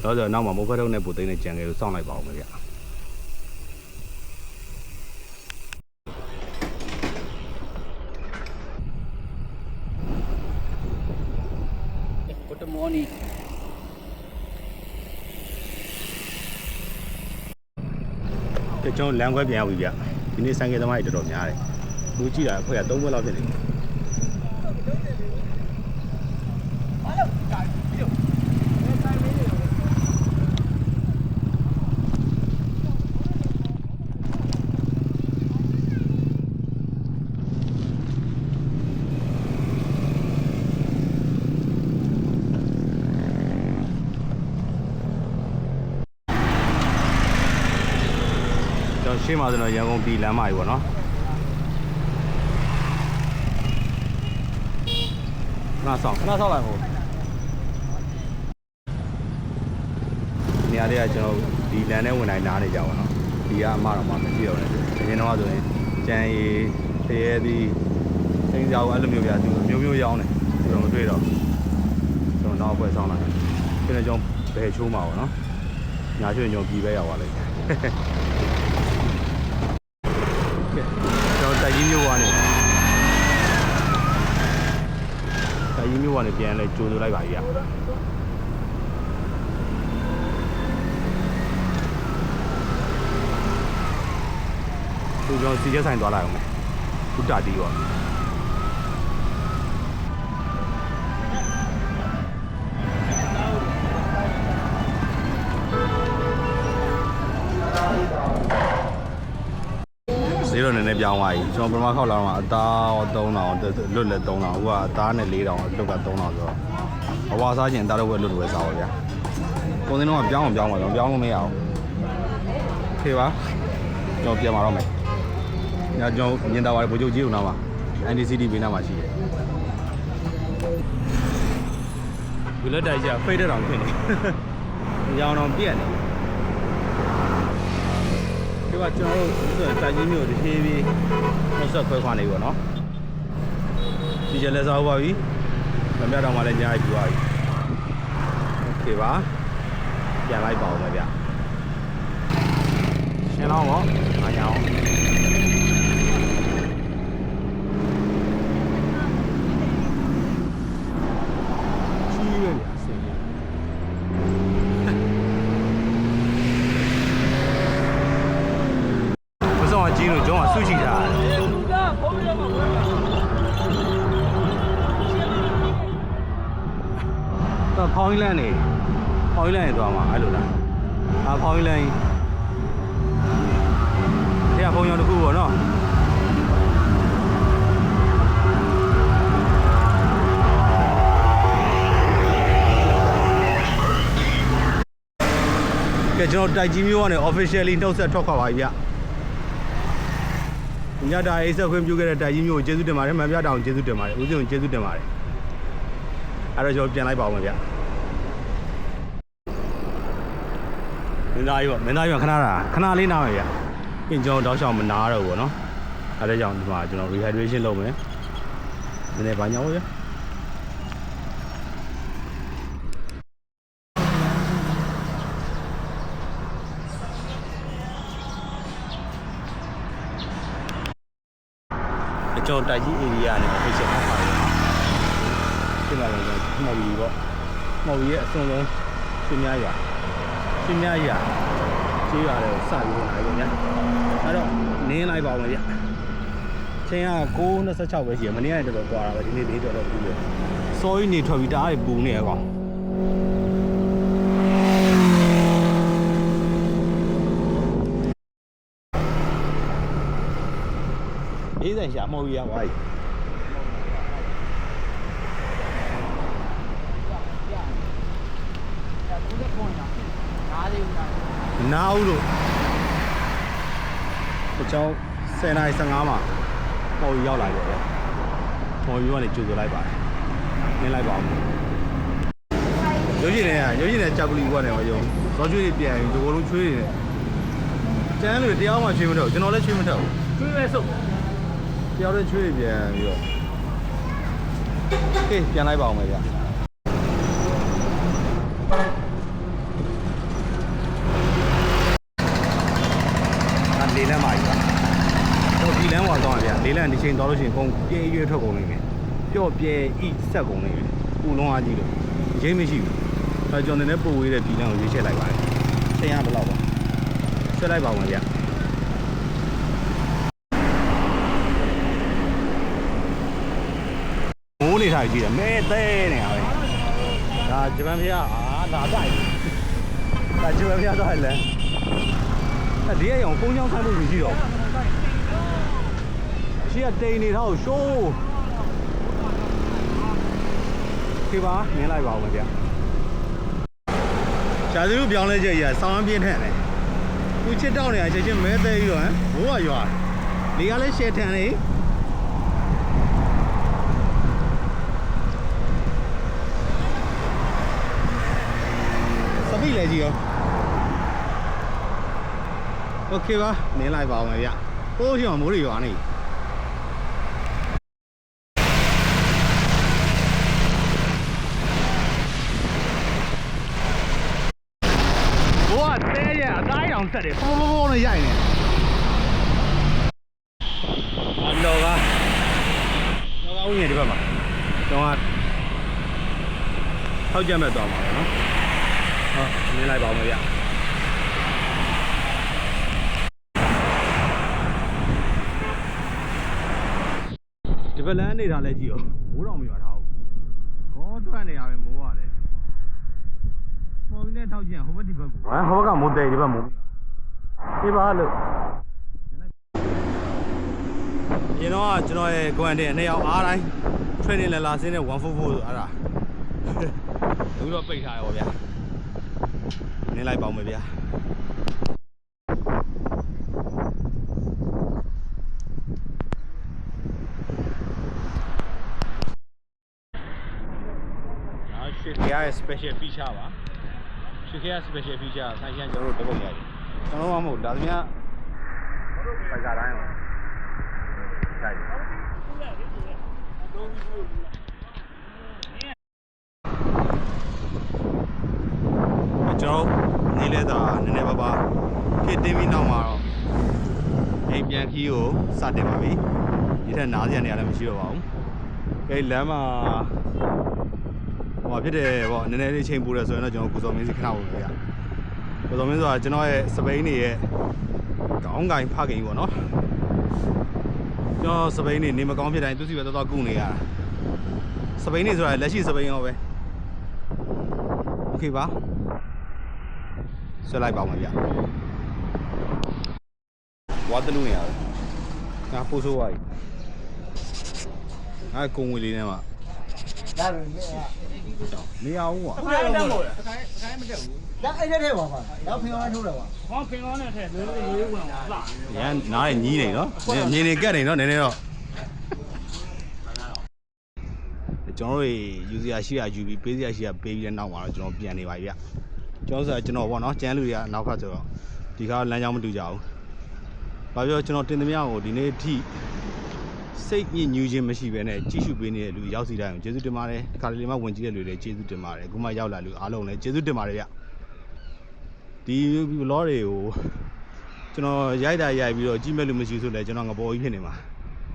တော့ဆိုနောက်မှာမိုးခွဲထုံးနဲ့ပူသိန်းနဲ့ကြံငယ်ကိုစောင့်လိုက်ပါဦးမယ်ဗျGood morning ကဲကျွန်တော်လမ်းခွဲပြန်ရောက်ပြီဗျဒီနေ့ဆိုင်ကယ်သမားတွေတော်တော်များတယ်လူကြည့်တာအဖွဲ့က3ဘက်လောက်ဖြစ်နေပြီရှင်းပါဆိုတော့ရန်ကုန်ပြည်လမ်းမကြီးပေါ့နော်ခဏဆောင်လိုက်ဟိုနေရာတွေကကျွန်တော်ဒီလမ်းထဲဝင်တိုင်းနားနေကြပါတော့ဒီကအမတော်မှမရှိတော့ဘူးအရင်တော့ဆိုရင်ကြံရီတရေသည်စိန်ကြောင်အဲ့လိုမျိုးပြသူမျိုးရောင်းတယ်ကျွန်တော်မတွေ့တော့ကျွန်တော်နောက်အဖွဲ့ဆောင်လာတယ်ဒီနေ့ကျွန်တော်ဘယ်ချိုးမှာပေါ့နော်ညာချိုးရင်ကျွန်တော်ပြည်ပဲရောက်သွားလိုက်ကျွန်တော်တိုက်ကြီးမျိုးကနေပြန်လဲကြိုးလိုက်ပါကြီးอ่ะသူကျွန်တော်စီချက်ဆိုင်သွားလိုက်အောင်မယ်ခုတာတီးပေါ့ဈေးတော့နည်းနည်းပြောင်းသွားပြီကျွန်တော်ပထမခောက်လာတော့အသား3000လွတ်လည်း3000အခုကအသားနဲ့4000လွတ်က3000ဆိုတော့အဝါစားခြင်းအသားတော့ဝယ်လွတ်ဝယ်စားပါဗျာပုံစံတော့ပြောင်းပါတော့ပြောင်းလို့မရအောင်ခေပါကျွန်တော်ပြန်มาတော့မယ်ညကျွန်တော်မြင်တာပါဗိုလ်ချုပ်ကြီးဦးနားမှာ NDCD ဘေးနားမှာရှိတယ်ဘလက်တိုက်ကြဖိတ်တဲ့တောင်ဖြစ်နေညောင်တော့ပြက်နေဒီကကျွန်တော်တို့တိုက်ကြီးမျိုးတစ်ဖြည်းဖြည်းနှုတ်ဆက်ခွဲခွာနေပြီပေါ့နော်ဒီကျလက်စားပါပြီမမြတ်တော်မှလည်းညားယူပါပြီโอเคပါပြန်လိုက်ပါဦးမယ်ဗျရှင်းတော့ပေါ့အားရအောင်ကြီးပဲဗျာဆင်းရဲဘယ်ဆောင်ကြီးလို့ကျွန်တော်ဆူချီတာတော့ဖောင်းကြီးလန်းနေသွားမှာအဲ့လိုလားဖောင်းကြီးလန်းဖုံရောင်တစ်ခုပေါ့နော်ကဲကျွန်တော်တိုက်ကြီးမျိုးကနေ officially နှုတ်ဆက်ထွက်ခွာပါပြီဗျညတာအိတ်ဆက်ခွင့်ပြုခဲ့တဲ့တိုက်ကြီးမျိုးကိုကျေးဇူးတင်ပါတယ်မှန်ပြတောင်ကျေးဇူးတင်ပါတယ်ဦးစင်းကိုကျေးဇူးတင်ပါတယ် အဲ့တော့ကျွန်တော်ပြန်လိုက်ပါဦးမယ်ဗျမင်းသားကြီးပေါ့မင်းသားကြီးကခဏလေးနားမယ်ဗျပြင်ကျွန်တော်တောက်လျှောက်မနာတော့ဘူးပေါ့နော်အဲ့ဒါကြောင့်ဒီမှာကျွန်တော် rehydration လုပ်မယ်နည်းနည်းဘာညာပေါ့ဗျကျွန်တော်တိုက်ကြီး area နဲ့ဖိတ်ချက်ထားပါတယ်ဖြစ်လာတယ်ကျွန်တော်မှော်ပြီးပေါ့မှော်ပြီးရဲ့အစွန်ဆုံးရှင်းများရွာကျေးရွာတွေကိုစပြီးဝင်လာပြီဗျအဲ့တော့နင်းလိုက်ပါဦးမယ်ဗျချိန်က9:26ပဲရှိရမနေ့ကတော်တော်သွားတာပဲဒီနေ့လေးတော်တော်ပူတယ်စောကြီးနေထွက်ပြီးတအားပူနေရကောင်အေးစံရှာမှော်ပြီးရပါပြီနားဦးလို့ကျွန်တော်10:15မှာပေါ်ရောက်လာတယ်ဗျပေါ်ယူကနေကြိုဆိုလိုက်ပါတယ်နင်းလိုက်ပါဦးရုပ်ရှင်နဲ့ကြောက်ကလေးကနေရောဇော်ချွေးတွေပြန်ရင်ဒီဘလုံးချွေးတွေနဲ့ကျန်းလို့တရားမှချွေးမထုတ်ကျွန်တော်လည်းချွေးမထုတ်ချွေးပဲစုပ်တယောက်တည်းချွေးပြန်ပြီးတော့ကဲပြန်လိုက်ပါဦးမယ်ဗျလေးလမ်းပါကြီးတော့ဒီလမ်းဝါသွားဗျာလေးလမ်းဒီချိန်သွားလို့ရှိရင်ကုန်ပြင်းရွေးထွက်ကုန်နေတယ်ပျော့ပြဲဤဆက်ကုန်နေတယ်ပူလုံးအားကြီးလို့ရင်းမရှိဘူးအဲကျွန်တော်လည်းပို့ဝေးတဲ့ဒီလမ်းကိုရွေးချက်လိုက်ပါတယ်ချိန်ရဘယ်လောက်ပါဆွဲလိုက်ပါဦးဗျာမိုးနေထားကြည့်တယ်မဲသေးနေရပဲဒါဂျပန်ဖျားလာတိုက်ဒါဂျပန်ဖျားသွားလဲဒီအရောင်ကုန်းချောင်းခိုင်းဖို့မရှိတော့ရှိရတိန်နေတော့ရှိုးခေပါနင်းလိုက်ပါဦးဗျာရှာသူပြောင်းလဲချက်ကြီးဆောင်းပြင်းထန်တယ်သူချစ်တောက်နေရချက်ချင်းမဲသေးပြီးတော့ဟမ်ဘိုးကရွာလေကလည်းရှယ်ထန်နေစပိတ်လေကြီးရောโอเคပါနင်းလိုက်ပါဦးမယ်ဗျပိုးချင်အောင်မိုးတွေရွာနေဘိုးကတဲရအသားရောင်ဆက်တယ်ပေါပေါနဲ့ရိုက်နေလောကဦးနေဒီဘက်မှာကျွန်တော်ကထောက်ကြမဲ့သွားမှာနော်ဟုတ်နင်းလိုက်ပါဦးမယ်ဗျဒီဘက်လမ်းနေတာလည်းကြည့်ရောမိုးတော်မရွာထားဘူးခေါ်ထွက်နေရပဲမိုးကလည်းပေါ်ပြီးနဲ့ထောက်ကြည့်ဟိုဘက်ဒီဘက်ကိုဟိုဘက်ကမိုးတယ်ဒီဘက်မိုးပြပါလို့ရင်တော့ကျွန်တော်ရဲ့ကွမ်တင်နှစ်ယောက်အားတိုင်း training လာစင်းနဲ့144ဆိုအဲ့ဒါအခုတော့ပိတ်ထားရောဗျာနင်းလိုက်ပါဦးမယ်ဗျာရွှေခေရဲ့ special feature ပါရွှေခေရဲ့ special feature ဆိုင်ရှမ်းကျွန်တော်တို့တပုတ်ရတယ်ကျွန်တော်မှမဟုတ်ဒါသမ ्या ပိုက်စားတိုင်းပါဆိုင်ကျွန်တော်နေလဲတာနည်းနည်းပါးဖြစ်တင်းပြီးနောက်မှာတော့အိမ်ပြန်ခီးကိုစတင်ပါပြီဒီထက်နားစရာနေရာလည်းမရှိတော့ပါဘူးအဲလမ်းမှာဟိုဖြစ်တယ်ပေါ့နည်းနည်းလေးချိန်ပို့တယ်ဆိုရင်တော့ကျွန်တော်ကိုစော်မင်းစီခဏဝင်ပြရကိုစော်မင်းဆိုတာကျွန်တော်ရဲ့စပိန်နေရဲ့ကောင်းကင်ဖခင်ပေါ့နော်ကျွန်တော်စပိန်နေမကောင်းဖြစ်တိုင်းသူစီပဲတော်ကုနေရတာစပိန်နေဆိုတာလက်ရှိစပိန်ရောပဲโอเคပါဆွဲလိုက်ပါဦးမဗျဝါတလူနေရတယ်ငါပို့ဆိုးသွားပြီငါကုံဝေလေးနဲ့မှဒါပဲနေအောင်ကွာခိုင်းတက်မို့လားခိုင်းမတက်ဘူးဒါအဲ့တဲ့ပါပါတော့ဖင်အောင်ထိုးတယ်ပါဟောဖင်ကောင်းနဲ့ထဲလွယ်လွယ်လေးဝင်အောင်လှရန်နားရညီးနေနော်မြင်နေကက်နေနော်နည်းနည်းတော့ ကျွန်တော်တို့ယူစရာရှိတာယူပြီးပေးစရာရှိတာပေးပြီးတဲ့နောက်မှာတော့ကျွန်တော်ပြန်နေပါပြီဗျကျွန်တော်ဆိုကျွန်တော်ပေါ့နော်ကျန်းလူတွေကနောက်ခါဆိုတော့ဒီခါလမ်းကြောင်းမတူကြဘူးဘာပြောကျွန်တော်တင်သမျှကိုဒီနေ့ထိစိတ်ညစ်ညူးခြင်းမရှိဘဲနဲ့ကြီးစုပေးနေတဲ့လူရောက်စီတိုင်းကိုကျေးဇူးတင်ပါတယ်ခါလေးမှဝင်ကြည့်တဲ့လူတွေကျေးဇူးတင်ပါတယ်အခုမှရောက်လာလူအားလုံးလည်းကျေးဇူးတင်ပါတယ်ဗျဒီ vlog တွေကိုကျွန်တော်ရိုက်ပြီးတော့ကြည့်မဲ့လူမရှိဆိုလဲကျွန်တော်ငပေါ်ကြီးဖြစ်နေမှာ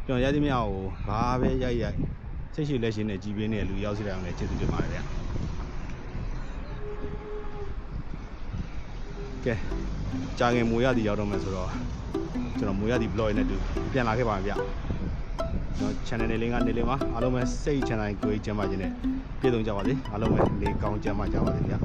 ကျွန်တော်ရိုက်သမျှကိုဘာပဲရိုက်စိတ်ရှိလက်ရှိနဲ့ကြည်ပြင်းနေတဲ့လူရောက်စီတိုင်းကိုလည်းကျေးဇူးတင်ပါတယ်ဗျကဲကြာငယ်မွေရသည်ရောက်တော့မယ်ဆိုတော့ကျွန်တော်မွေရသည် vlog နဲ့တူပြန်လာခဲ့ပါမယ်ဗျကျွန်တော် channel လေးကနေလေးမှာအားလုံးပဲစိတ်ချမ်းသာကိုယ်ကျမ်းပါခြင်းနဲ့ပြည့်စုံကြပါစေအားလုံးပဲနေကောင်းကျမ်းပါကြပါစေဗျ